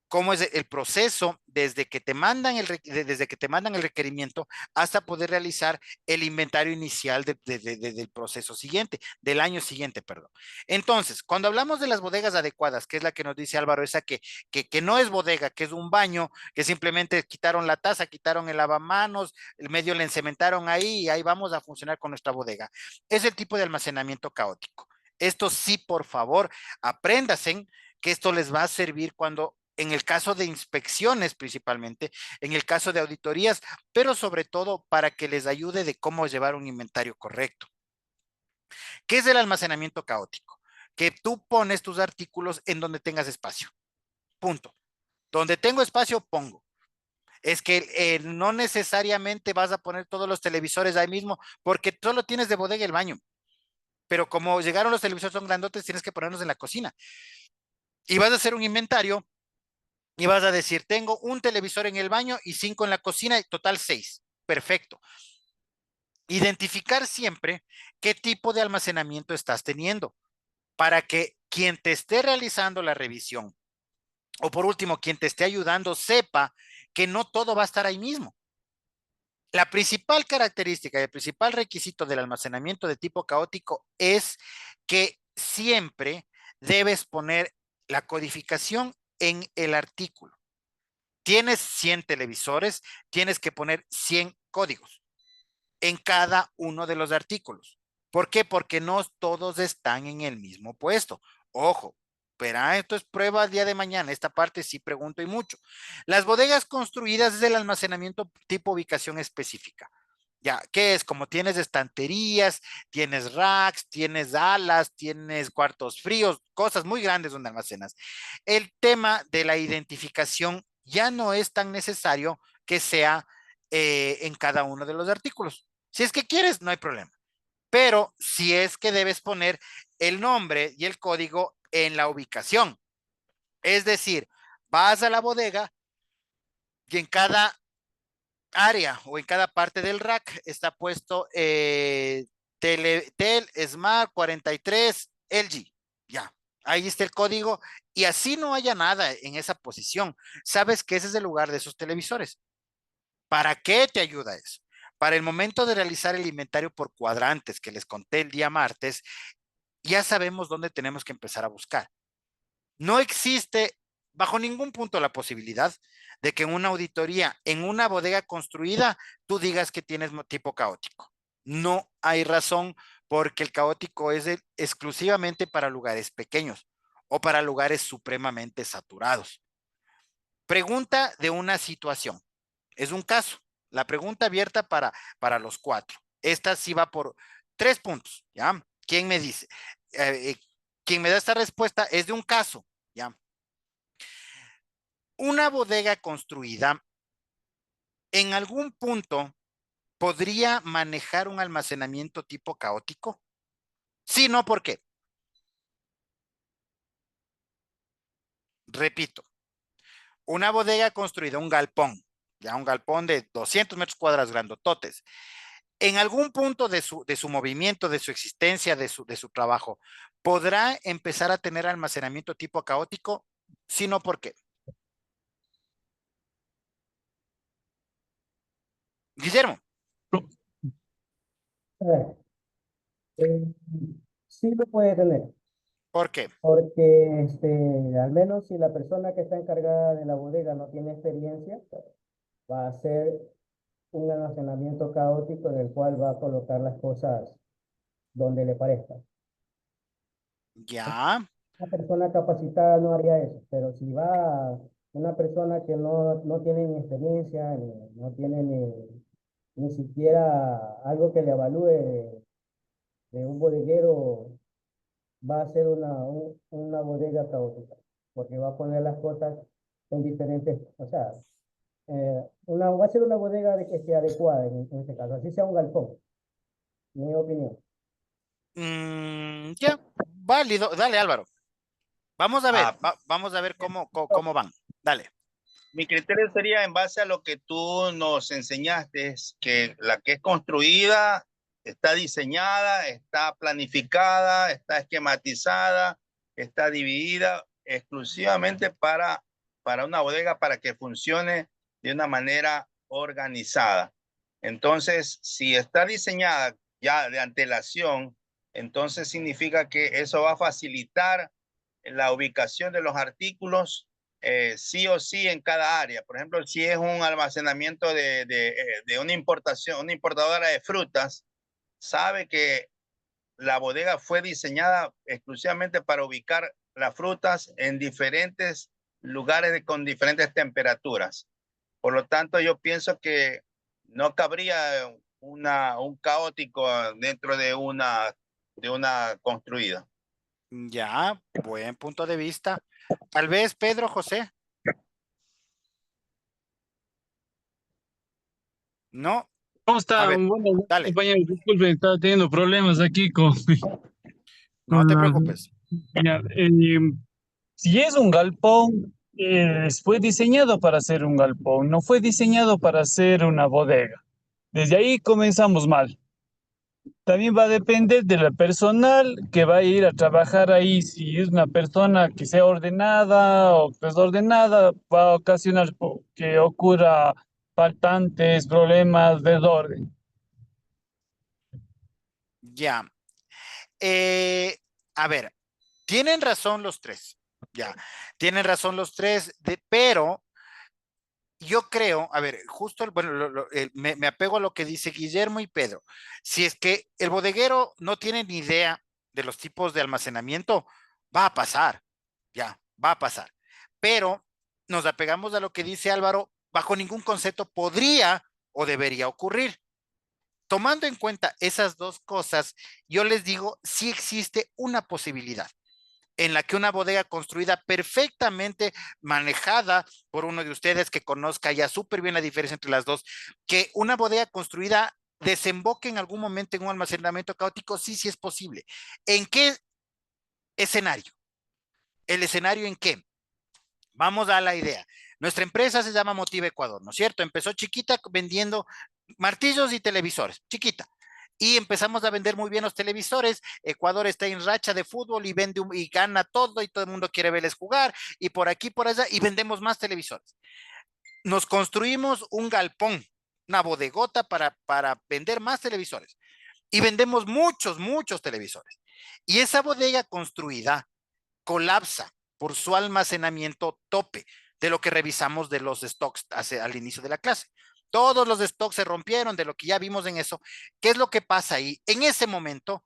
Cómo es el proceso desde que te mandan desde que te mandan el requerimiento hasta poder realizar el inventario inicial del proceso siguiente, del año siguiente, perdón. Entonces, cuando hablamos de las bodegas adecuadas, que es la que nos dice Álvaro, esa que no es bodega, que es un baño, que simplemente quitaron la taza, quitaron el lavamanos, el medio le encementaron ahí y ahí vamos a funcionar con nuestra bodega. Es el tipo de almacenamiento caótico. Esto sí, por favor, apréndasen que esto les va a servir cuando en el caso de inspecciones principalmente, en el caso de auditorías, pero sobre todo para que les ayude de cómo llevar un inventario correcto. ¿Qué es el almacenamiento caótico? Que tú pones tus artículos en donde tengas espacio. Punto. Donde tengo espacio, pongo. Es que no necesariamente vas a poner todos los televisores ahí mismo, porque solo tienes de bodega el baño. Pero como llegaron los televisores son grandotes, tienes que ponerlos en la cocina. Y vas a hacer un inventario y vas a decir, tengo un televisor en el baño y 5 en la cocina, y total 6. Perfecto. Identificar siempre qué tipo de almacenamiento estás teniendo para que quien te esté realizando la revisión o por último, quien te esté ayudando sepa que no todo va a estar ahí mismo. La principal característica y el principal requisito del almacenamiento de tipo caótico es que siempre debes poner la codificación en el artículo. Tienes 100 televisores, tienes que poner 100 códigos en cada uno de los artículos. ¿Por qué? Porque no todos están en el mismo puesto. Ojo, pero esto es prueba el día de mañana. Esta parte sí pregunto y mucho. Las bodegas construidas es el almacenamiento tipo ubicación específica. Ya, ¿qué es? Como tienes estanterías, tienes racks, tienes alas, tienes cuartos fríos, cosas muy grandes donde almacenas. El tema de la identificación ya no es tan necesario que sea en cada uno de los artículos. Si es que quieres, no hay problema. Pero si es que debes poner el nombre y el código en la ubicación. Es decir, vas a la bodega y en cada área o en cada parte del rack está puesto Tel Smart 43 LG. Ya, ahí está el código y así no haya nada en esa posición. Sabes que ese es el lugar de esos televisores. ¿Para qué te ayuda eso? Para el momento de realizar el inventario por cuadrantes que les conté el día martes, ya sabemos dónde tenemos que empezar a buscar. No existe bajo ningún punto la posibilidad de que en una auditoría, en una bodega construida, tú digas que tienes tipo caótico. No hay razón porque el caótico es exclusivamente para lugares pequeños o para lugares supremamente saturados. Pregunta de una situación. Es un caso. La pregunta abierta para los cuatro. Esta sí va por 3 puntos, ¿ya? ¿Quién me dice? Eh, quien me da esta respuesta es de un caso, ¿ya? Una bodega construida en algún punto podría manejar un almacenamiento tipo caótico. Sí, no, ¿por qué? Repito, una bodega construida, un galpón, ya un galpón de 200 metros cuadrados grandototes, en algún punto de su movimiento, de su existencia, de su trabajo, ¿podrá empezar a tener almacenamiento tipo caótico? Sí, no, ¿por qué? Guillermo, Eh, eh, sí lo puede tener, ¿por qué? porque al menos si la persona que está encargada de la bodega no tiene experiencia, va a hacer un almacenamiento caótico en el cual va a colocar las cosas donde le parezca. Ya. Una persona capacitada no haría eso, pero si va una persona que no tiene ni experiencia, no tiene ni siquiera algo que le evalúe de un bodeguero, va a ser una bodega caótica, porque va a poner las cosas en diferentes, o sea, va a ser una bodega que esté adecuada en este caso, así sea un galpón, mi opinión. Ya, válido. Dale, Álvaro. Ah, Vamos a ver cómo van. Dale. mi criterio sería en base a lo que tú nos enseñaste, es que la que es construida está diseñada, está planificada, está esquematizada, está dividida exclusivamente para una bodega para que funcione de una manera organizada. Entonces, si está diseñada ya de antelación, entonces significa que eso va a facilitar la ubicación de los artículos sí o sí en cada área. Por ejemplo, si es un almacenamiento de una importación, una importadora de frutas, sabe que la bodega fue diseñada exclusivamente para ubicar las frutas en diferentes lugares con diferentes temperaturas. Por lo tanto, yo pienso que no cabría un caótico dentro de una de una construida. Ya, buen punto de vista. Tal vez, Pedro, José, no. ¿Cómo A está? ver, Bueno, dale, compañero, disculpe, estaba teniendo problemas aquí no con te las... preocupes. Ya, si es un galpón, fue diseñado para ser un galpón, no fue diseñado para ser una bodega. Desde ahí comenzamos mal. También va a depender del personal que va a ir a trabajar ahí. Si es una persona que sea ordenada o desordenada, va a ocasionar que ocurra faltantes, problemas, desorden. Ya. Eh, a ver, tienen razón los tres. Ya, tienen razón los tres, pero yo creo, a ver, justo, bueno, me apego a lo que dice Guillermo y Pedro. Si es que el bodeguero no tiene ni idea de los tipos de almacenamiento, va a pasar, ya, va a pasar. Pero nos apegamos a lo que dice Álvaro, bajo ningún concepto podría o debería ocurrir. Tomando en cuenta esas dos cosas, yo les digo, sí existe una posibilidad en la que una bodega construida perfectamente manejada por uno de ustedes que conozca ya súper bien la diferencia entre las dos, que una bodega construida desemboque en algún momento en un almacenamiento caótico, sí, sí es posible. ¿En qué escenario? ¿El escenario en qué? Vamos a la idea. Nuestra empresa se llama Motiva Ecuador, ¿no es cierto? Empezó chiquita vendiendo martillos y televisores, chiquita. Y empezamos a vender muy bien los televisores. Ecuador está en racha de fútbol y vende y gana todo y todo el mundo quiere verles jugar y por aquí, por allá y vendemos más televisores. Nos construimos un galpón, una bodegota para vender más televisores y vendemos muchos, muchos televisores. Y esa bodega construida colapsa por su almacenamiento tope de lo que revisamos de los stocks al inicio de la clase. Todos los stocks se rompieron de lo que ya vimos en eso. ¿Qué es lo que pasa ahí? En ese momento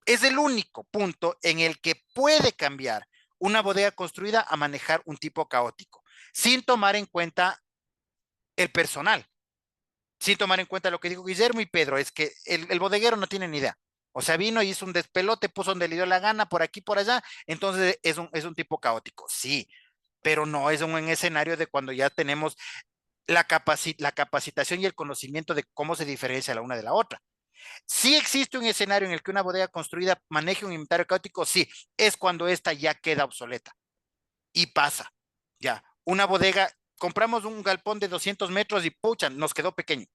es el único punto en el que puede cambiar una bodega construida a manejar un tipo caótico, sin tomar en cuenta el personal, sin tomar en cuenta lo que dijo Guillermo y Pedro, es que el bodeguero no tiene ni idea. O sea, vino y hizo un despelote, puso donde le dio la gana, por aquí, por allá, entonces es un tipo caótico, sí, pero no es un escenario de cuando ya tenemos la capacitación y el conocimiento de cómo se diferencia la una de la otra. Sí existe un escenario en el que una bodega construida maneje un inventario caótico, sí, es cuando esta ya queda obsoleta y pasa, ya, una bodega, compramos un galpón de 200 metros y pucha, nos quedó pequeño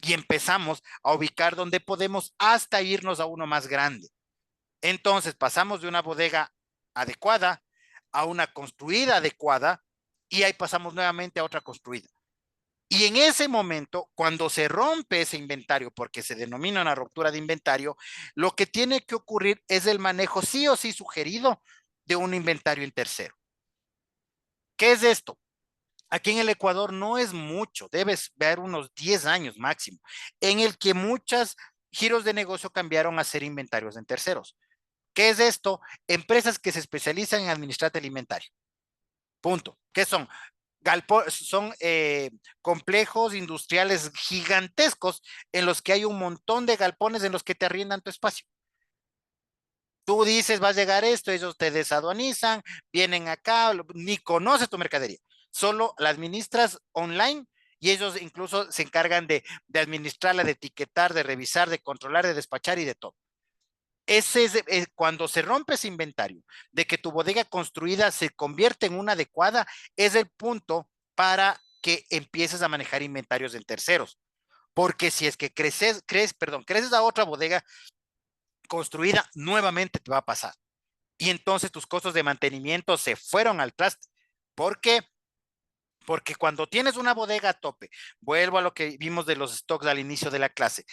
y empezamos a ubicar donde podemos hasta irnos a uno más grande. Entonces pasamos de una bodega adecuada a una construida adecuada y ahí pasamos nuevamente a otra construida. Y en ese momento, cuando se rompe ese inventario, porque se denomina una ruptura de inventario, lo que tiene que ocurrir es el manejo sí o sí sugerido de un inventario en tercero. ¿Qué es esto? Aquí en el Ecuador no es mucho, debes ver unos 10 años máximo, en el que muchos giros de negocio cambiaron a ser inventarios en terceros. ¿Qué es esto? Empresas que se especializan en administrar el inventario. Punto. ¿Qué son? Son complejos industriales gigantescos en los que hay un montón de galpones en los que te arriendan tu espacio. Tú dices, va a llegar esto, ellos te desaduanizan, vienen acá, ni conoces tu mercadería, solo la administras online y ellos incluso se encargan de administrarla, de etiquetar, de revisar, de controlar, de despachar y de todo. Ese es cuando se rompe ese inventario, de que tu bodega construida se convierte en una adecuada, es el punto para que empieces a manejar inventarios en terceros. Porque si es que creces a otra bodega construida, nuevamente te va a pasar. Y entonces tus costos de mantenimiento se fueron al traste. ¿Por qué? Porque cuando tienes una bodega a tope, vuelvo a lo que vimos de los stocks al inicio de la clase,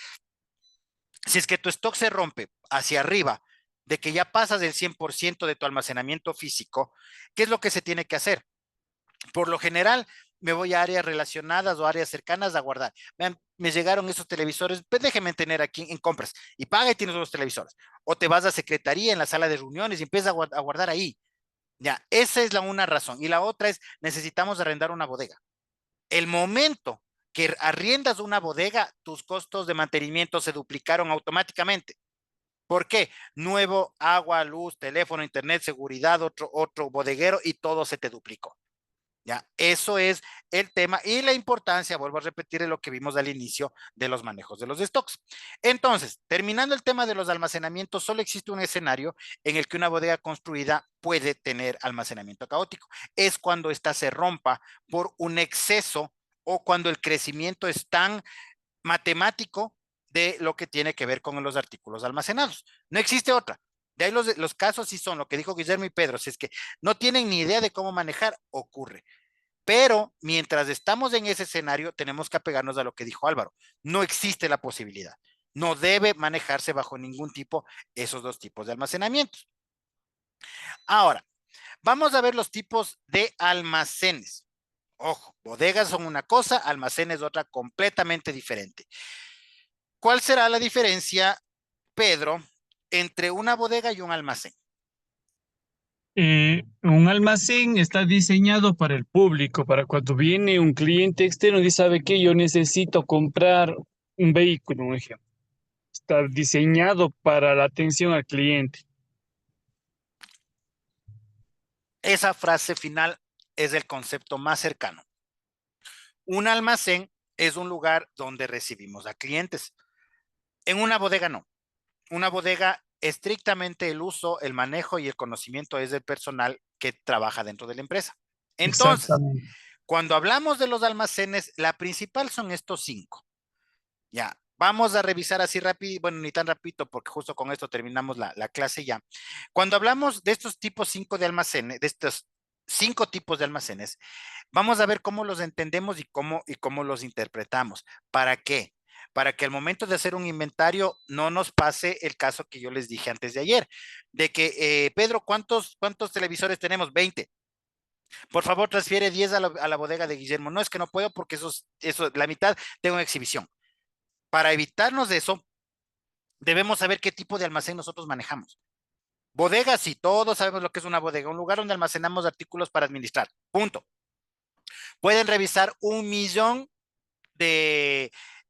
si es que tu stock se rompe hacia arriba, de que ya pasas del 100% de tu almacenamiento físico, ¿qué es lo que se tiene que hacer? Por lo general, me voy a áreas relacionadas o áreas cercanas a guardar. Vean, me llegaron esos televisores, pues déjenme tener aquí en compras y paga y tienes los televisores. O te vas a secretaría en la sala de reuniones y empiezas a guardar ahí. Ya, esa es una razón. Y la otra es, necesitamos arrendar una bodega. El momento que arriendas una bodega, tus costos de mantenimiento se duplicaron automáticamente. ¿Por qué? Nuevo, agua, luz, teléfono, internet, seguridad, otro bodeguero y todo se te duplicó. Ya, eso es el tema y la importancia, vuelvo a repetir, de lo que vimos al inicio de los manejos de los stocks. Entonces, terminando el tema de los almacenamientos, solo existe un escenario en el que una bodega construida puede tener almacenamiento caótico. Es cuando ésta se rompa por un exceso o cuando el crecimiento es tan matemático de lo que tiene que ver con los artículos almacenados. No existe otra. De ahí los casos sí son lo que dijo Guillermo y Pedro, si es que no tienen ni idea de cómo manejar, ocurre. Pero mientras estamos en ese escenario, tenemos que apegarnos a lo que dijo Álvaro. No existe la posibilidad. No debe manejarse bajo ningún tipo esos dos tipos de almacenamientos. Ahora, vamos a ver los tipos de almacenes. Ojo, bodegas son una cosa, almacenes otra completamente diferente. ¿Cuál será la diferencia, Pedro, entre una bodega y un almacén? Un almacén está diseñado para el público, para cuando viene un cliente externo y sabe que yo necesito comprar un vehículo, un ejemplo. Está diseñado para la atención al cliente. Esa frase final es el concepto más cercano. Un almacén es un lugar donde recibimos a clientes. En una bodega no. Una bodega, estrictamente el uso, el manejo y el conocimiento es del personal que trabaja dentro de la empresa. Entonces, Exactamente. cuando hablamos de los almacenes, la principal son estos 5. Ya, vamos a revisar así rápido, bueno, ni tan rápido porque justo con esto terminamos la clase ya. Cuando hablamos de estos tipos 5 de almacenes, de estos 5 tipos de almacenes, vamos a ver cómo los entendemos y cómo los interpretamos. ¿Para qué? Para que al momento de hacer un inventario no nos pase el caso que yo les dije antes de ayer, de que, Pedro, ¿cuántos televisores tenemos? 20. Por favor, transfiere 10 a la bodega de Guillermo. No, es que no puedo porque la mitad tengo en exhibición. Para evitarnos de eso, debemos saber qué tipo de almacén nosotros manejamos. Bodegas, sí, todos sabemos lo que es una bodega, un lugar donde almacenamos artículos para administrar. Punto. Pueden revisar 1,000,000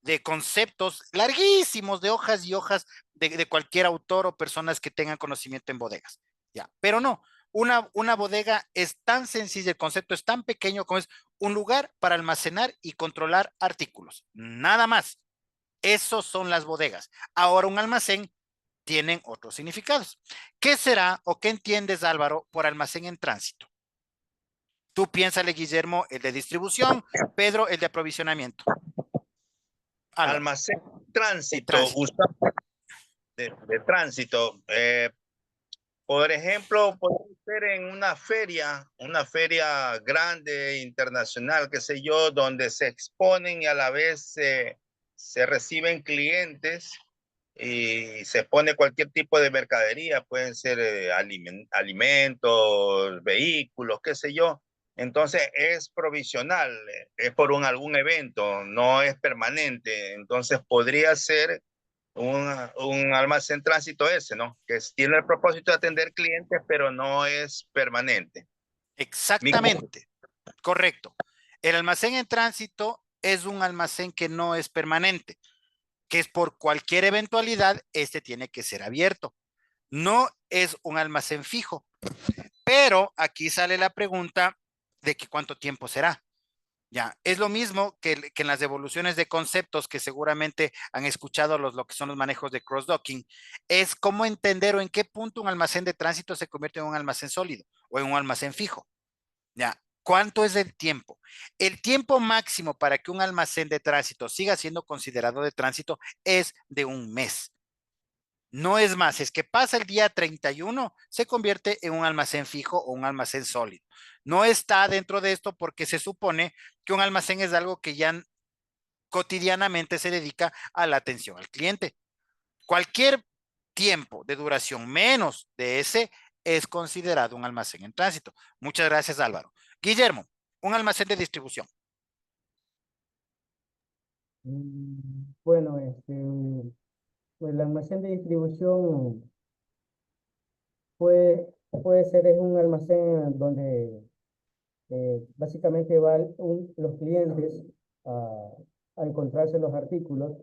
de conceptos larguísimos, de hojas y hojas de cualquier autor o personas que tengan conocimiento en bodegas. Ya, pero no, una bodega es tan sencilla, el concepto es tan pequeño como es un lugar para almacenar y controlar artículos. Nada más. Esos son las bodegas. Ahora un almacén tienen otros significados. ¿Qué será o qué entiendes, Álvaro, por almacén en tránsito? Tú piénsale, Guillermo, el de distribución, Pedro, el de aprovisionamiento. Álvaro, Almacén, de tránsito, tránsito. de tránsito. Por ejemplo, puede ser en una feria grande, internacional, qué sé yo, donde se exponen y a la vez se reciben clientes y se pone cualquier tipo de mercadería, pueden ser alimentos, vehículos, qué sé yo. Entonces es provisional, es por algún evento, no es permanente. Entonces podría ser un almacén tránsito ese, ¿no? Tiene el propósito de atender clientes, pero no es permanente. Exactamente, correcto. El almacén en tránsito es un almacén que no es permanente, que es por cualquier eventualidad, este tiene que ser abierto. No es un almacén fijo, pero aquí sale la pregunta de que cuánto tiempo será. Ya, es lo mismo que en las devoluciones de conceptos que seguramente han escuchado lo que son los manejos de cross-docking, es cómo entender o en qué punto un almacén de tránsito se convierte en un almacén sólido o en un almacén fijo. Ya, ¿cuánto es el tiempo? El tiempo máximo para que un almacén de tránsito siga siendo considerado de tránsito es de 1 mes. No es más, es que pasa el día 31, se convierte en un almacén fijo o un almacén sólido. No está dentro de esto porque se supone que un almacén es algo que ya cotidianamente se dedica a la atención al cliente. Cualquier tiempo de duración menos de ese es considerado un almacén en tránsito. Muchas gracias, Álvaro. Guillermo, un almacén de distribución. Bueno, pues el almacén de distribución puede ser es un almacén donde básicamente van los clientes a encontrarse los artículos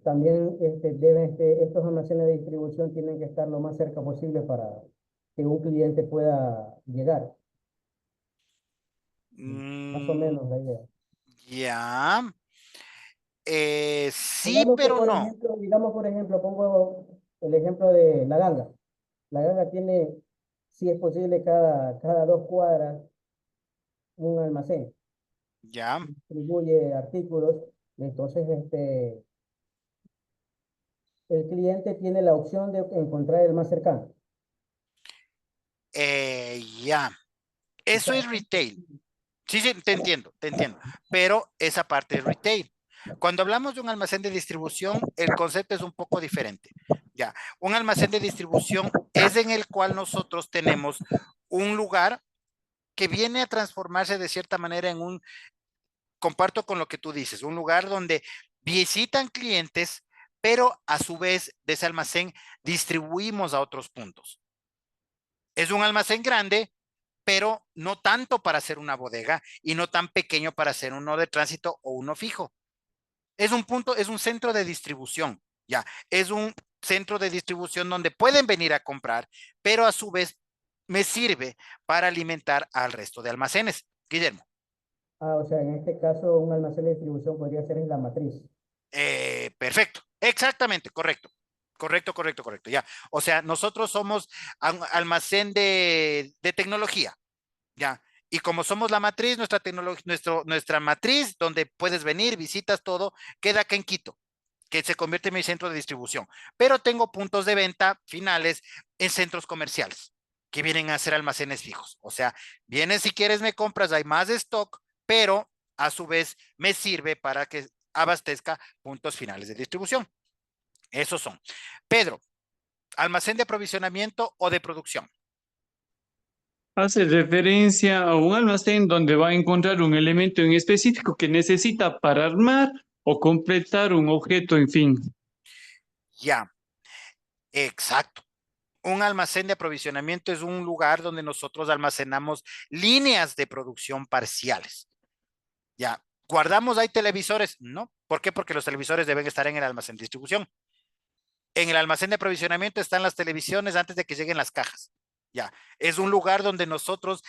También estos almacenes de distribución tienen que estar lo más cerca posible para que un cliente pueda llegar. Más o Mm, menos la idea. ya. Sí, Digamos que, pero no. digamos, por ejemplo, pongo el ejemplo de La Ganga. La Ganga tiene, si es posible, cada 2 cuadras un almacén. Ya. Distribuye artículos. Entonces, el cliente tiene la opción de encontrar el más cercano. Ya. O Eso sea, es retail. Sí, sí, te entiendo, te entiendo. Pero esa parte es retail. Cuando hablamos de un almacén de distribución, el concepto es un poco diferente. Ya, un almacén de distribución es en el cual nosotros tenemos un lugar que viene a transformarse de cierta manera en un, comparto con lo que tú dices, un lugar donde visitan clientes, pero a su vez de ese almacén distribuimos a otros puntos. Es un almacén grande, pero no tanto para hacer una bodega y no tan pequeño para hacer uno de tránsito o uno fijo. Es un punto, es un centro de distribución, ya. Es un centro de distribución donde pueden venir a comprar, pero a su vez me sirve para alimentar al resto de almacenes. Guillermo. o sea, en este caso, un almacén de distribución podría ser en la matriz. Perfecto, exactamente, correcto. Correcto, correcto, correcto, ya. O sea, nosotros somos almacén de tecnología. Ya. Y como somos la matriz, nuestra tecnología, nuestra matriz, donde puedes venir, visitas todo, queda acá en Quito, que se convierte en mi centro de distribución. Pero tengo puntos de venta finales en centros comerciales, que vienen a ser almacenes fijos. O sea, vienes si quieres, me compras, hay más stock, pero a su vez me sirve para que abastezca puntos finales de distribución. Esos son. Pedro, almacén de aprovisionamiento o de producción. Hace referencia a un almacén donde va a encontrar un elemento en específico que necesita para armar o completar un objeto, en fin. Ya, exacto. Un almacén de aprovisionamiento es un lugar donde nosotros almacenamos líneas de producción parciales. Ya, ¿guardamos ahí televisores? No. ¿Por qué? Porque los televisores deben estar en el almacén de distribución. En el almacén de aprovisionamiento están las televisiones antes de que lleguen las cajas. Ya, es un lugar donde nosotros,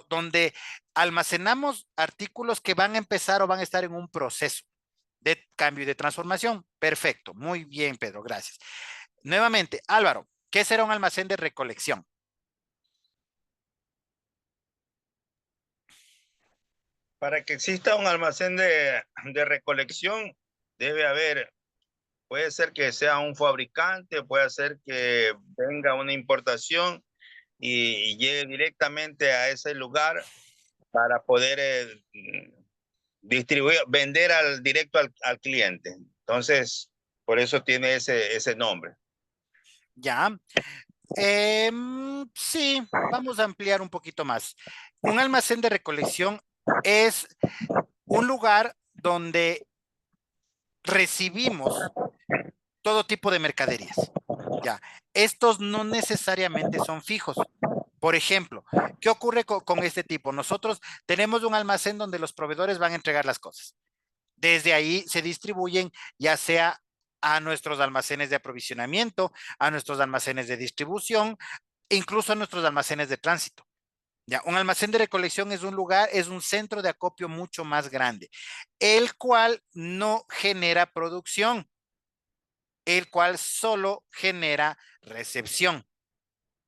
donde almacenamos artículos que van a empezar o van a estar en un proceso de cambio y de transformación. Perfecto, muy bien, Pedro, gracias. Nuevamente, Álvaro, ¿qué será un almacén de recolección? Para que exista un almacén de recolección, debe haber, puede ser que sea un fabricante, puede ser que venga una importación y llegue directamente a ese lugar para poder distribuir, vender directo al cliente. Entonces, por eso tiene ese nombre. Ya, sí, vamos a ampliar un poquito más. Un almacén de recolección es un lugar donde recibimos todo tipo de mercaderías. Ya, estos no necesariamente son fijos. Por ejemplo, ¿qué ocurre con este tipo? Nosotros tenemos un almacén donde los proveedores van a entregar las cosas. Desde ahí se distribuyen ya sea a nuestros almacenes de aprovisionamiento, a nuestros almacenes de distribución, incluso a nuestros almacenes de tránsito. Ya, un almacén de recolección es un lugar, es un centro de acopio mucho más grande, el cual no genera producción, el cual solo genera recepción,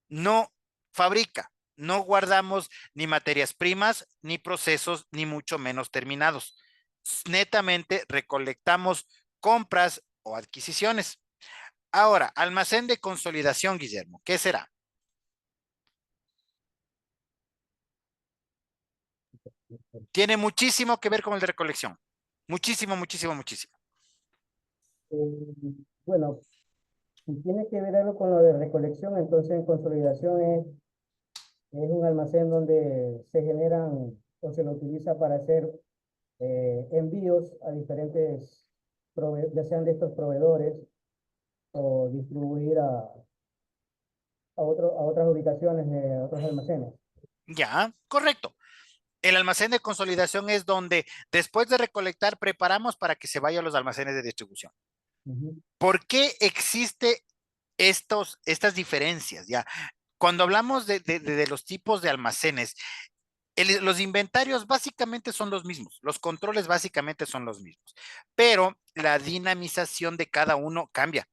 no fabrica. No guardamos ni materias primas, ni procesos, ni mucho menos terminados. Netamente recolectamos compras o adquisiciones. Ahora, almacén de consolidación, Guillermo, ¿qué será? Tiene muchísimo que ver con el de recolección. Muchísimo, muchísimo, muchísimo. Bueno, si tiene que ver algo con lo de recolección, entonces en consolidación es un almacén donde se generan o se lo utiliza para hacer envíos a diferentes, ya sean de estos proveedores o distribuir a otras ubicaciones de otros almacenes. Ya, correcto. El almacén de consolidación es donde después de recolectar preparamos para que se vaya a los almacenes de distribución. ¿Por qué existe estas diferencias? Ya, cuando hablamos de los tipos de almacenes, los inventarios básicamente son los mismos, los controles básicamente son los mismos, pero la dinamización de cada uno cambia.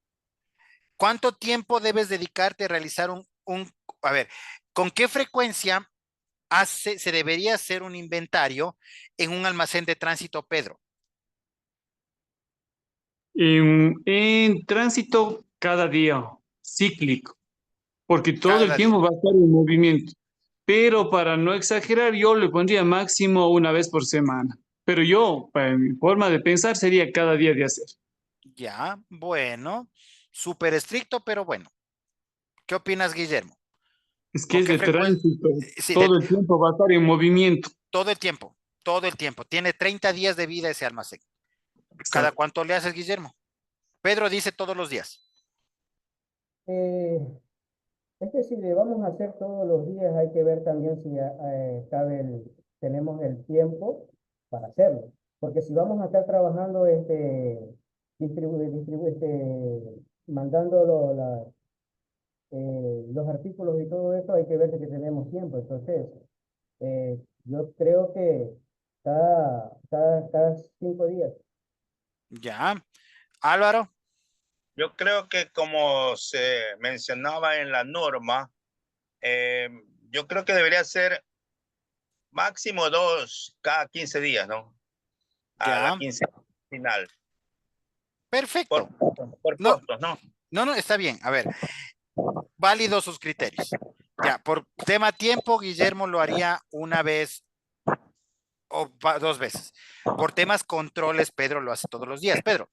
¿Cuánto tiempo debes dedicarte a realizar a ver, con qué frecuencia se debería hacer un inventario en un almacén de tránsito, Pedro? En tránsito cada día, cíclico, porque todo el Cada día. tiempo va a estar en movimiento. Pero para no exagerar, yo le pondría máximo una vez por semana. Pero yo, para mi forma de pensar, sería cada día de hacer. Ya, bueno, súper estricto, pero bueno. ¿Qué opinas, Guillermo? Es que ¿Con es qué de frecuencia? tránsito, Sí, todo el tiempo va a estar en movimiento. todo el tiempo, todo el tiempo. Tiene 30 días de vida ese almacén. ¿Cada Exacto. cuánto le haces, Guillermo? Pedro dice todos los días. Eh, es que si le vamos a hacer todos los días, hay que ver también si tenemos el tiempo para hacerlo. Porque si vamos a estar trabajando, mandando los artículos y todo eso, hay que ver de que tenemos tiempo. Entonces, yo creo que cada 5 días. Ya. Álvaro, Yo creo que como se mencionaba en la norma, eh, yo creo que debería ser máximo 2 cada 15 días, ¿no? A la ya. 15 final. Perfecto. Por No, costos, ¿no? no, está bien. A ver, válidos sus criterios. Ya, por tema tiempo, Guillermo lo haría una vez o dos veces. Por temas controles, Pedro lo hace todos los días. Pedro,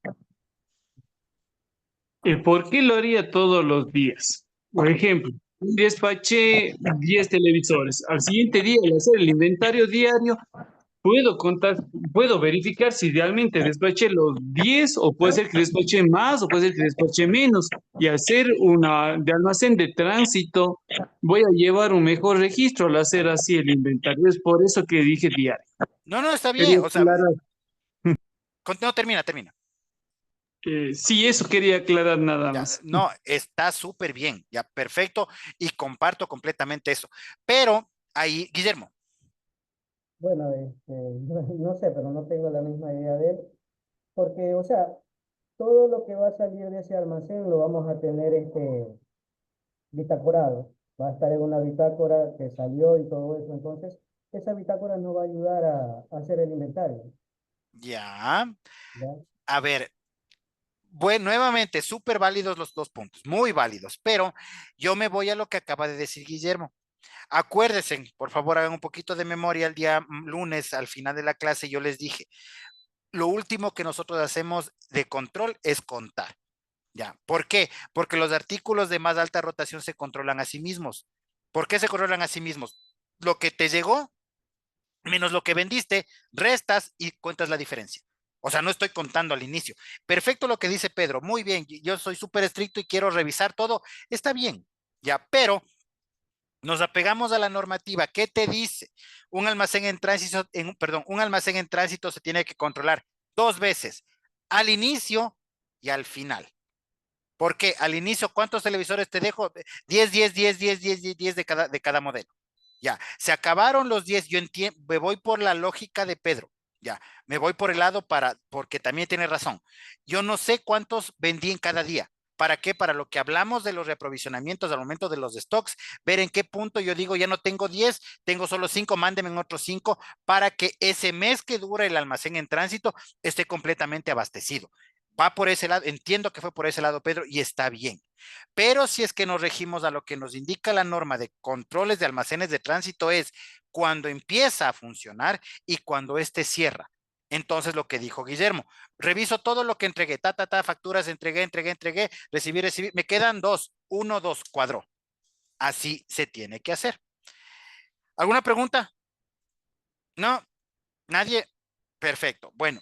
¿El por qué lo haría todos los días? Por ejemplo, despaché 10 televisores. Al siguiente día, al hacer el inventario diario, puedo contar, puedo verificar si realmente despaché los 10 o puede ser que despaché más o puede ser que despaché menos. Y hacer una de almacén de tránsito, voy a llevar un mejor registro al hacer así el inventario. Es por eso que dije diario. no, está bien. Quería O sea, aclarar. no, termina. Sí, eso quería aclarar nada Ya, más. no, está súper bien, ya, perfecto, y comparto completamente eso. Pero ahí, Guillermo, Bueno, no sé, pero no tengo la misma idea de él, porque, o sea, todo lo que va a salir de ese almacén lo vamos a tener bitácorado. Va a estar en una bitácora que salió y todo eso. Entonces, esa bitácora nos va a ayudar a hacer el inventario, ya, ¿ya? a ver, bueno, nuevamente, súper válidos los dos puntos, muy válidos, pero yo me voy a lo que acaba de decir Guillermo. Acuérdense, por favor, hagan un poquito de memoria el día lunes, al final de la clase, yo les dije, lo último que nosotros hacemos de control es contar. Ya, ¿por qué? Porque los artículos de más alta rotación se controlan a sí mismos. ¿Por qué se controlan a sí mismos? Lo que te llegó menos lo que vendiste, restas y cuentas la diferencia. O sea, no estoy contando al inicio. Perfecto lo que dice Pedro. Muy bien, yo soy súper estricto y quiero revisar todo. Está bien, ya, pero nos apegamos a la normativa. ¿Qué te dice? Un almacén en tránsito, perdón, un almacén en tránsito se tiene que controlar 2 veces, al inicio y al final. Porque al inicio, ¿cuántos televisores te dejo? 10, 10, 10, 10, 10, 10, 10 de cada modelo. Ya, se acabaron los 10. Yo entiendo, me voy por la lógica de Pedro. Ya, me voy por el lado porque también tiene razón. Yo no sé cuántos vendí en cada día. ¿Para qué? Para lo que hablamos de los reaprovisionamientos al momento de los stocks, ver en qué punto yo digo, ya no tengo 10, tengo solo 5, mándenme en otros 5 para que ese mes que dura el almacén en tránsito esté completamente abastecido. Va por ese lado, entiendo que fue por ese lado, Pedro, y está bien. Pero si es que nos regimos a lo que nos indica la norma de controles de almacenes de tránsito es cuando empieza a funcionar y cuando éste cierra. Entonces, lo que dijo Guillermo, reviso todo lo que entregué, facturas, entregué, recibir, me quedan 2, 1, 2, cuadro. Así se tiene que hacer. ¿Alguna pregunta? ¿No? ¿Nadie? Perfecto. Bueno,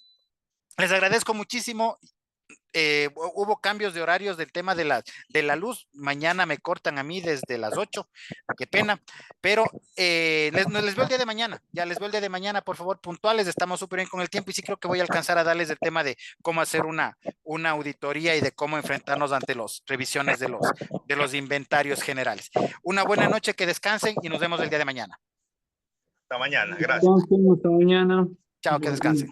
les agradezco muchísimo. hubo cambios de horarios del tema de la luz. Mañana me cortan a mí desde las 8. Qué pena. Pero les veo el día de mañana. Ya les veo el día de mañana, por favor, puntuales. Estamos súper bien con el tiempo y sí creo que voy a alcanzar a darles el tema de cómo hacer una auditoría y de cómo enfrentarnos ante las revisiones de los inventarios generales. Una buena noche, que descansen y nos vemos el día de mañana. Hasta mañana. Gracias. Hasta mañana. Chao, que descansen.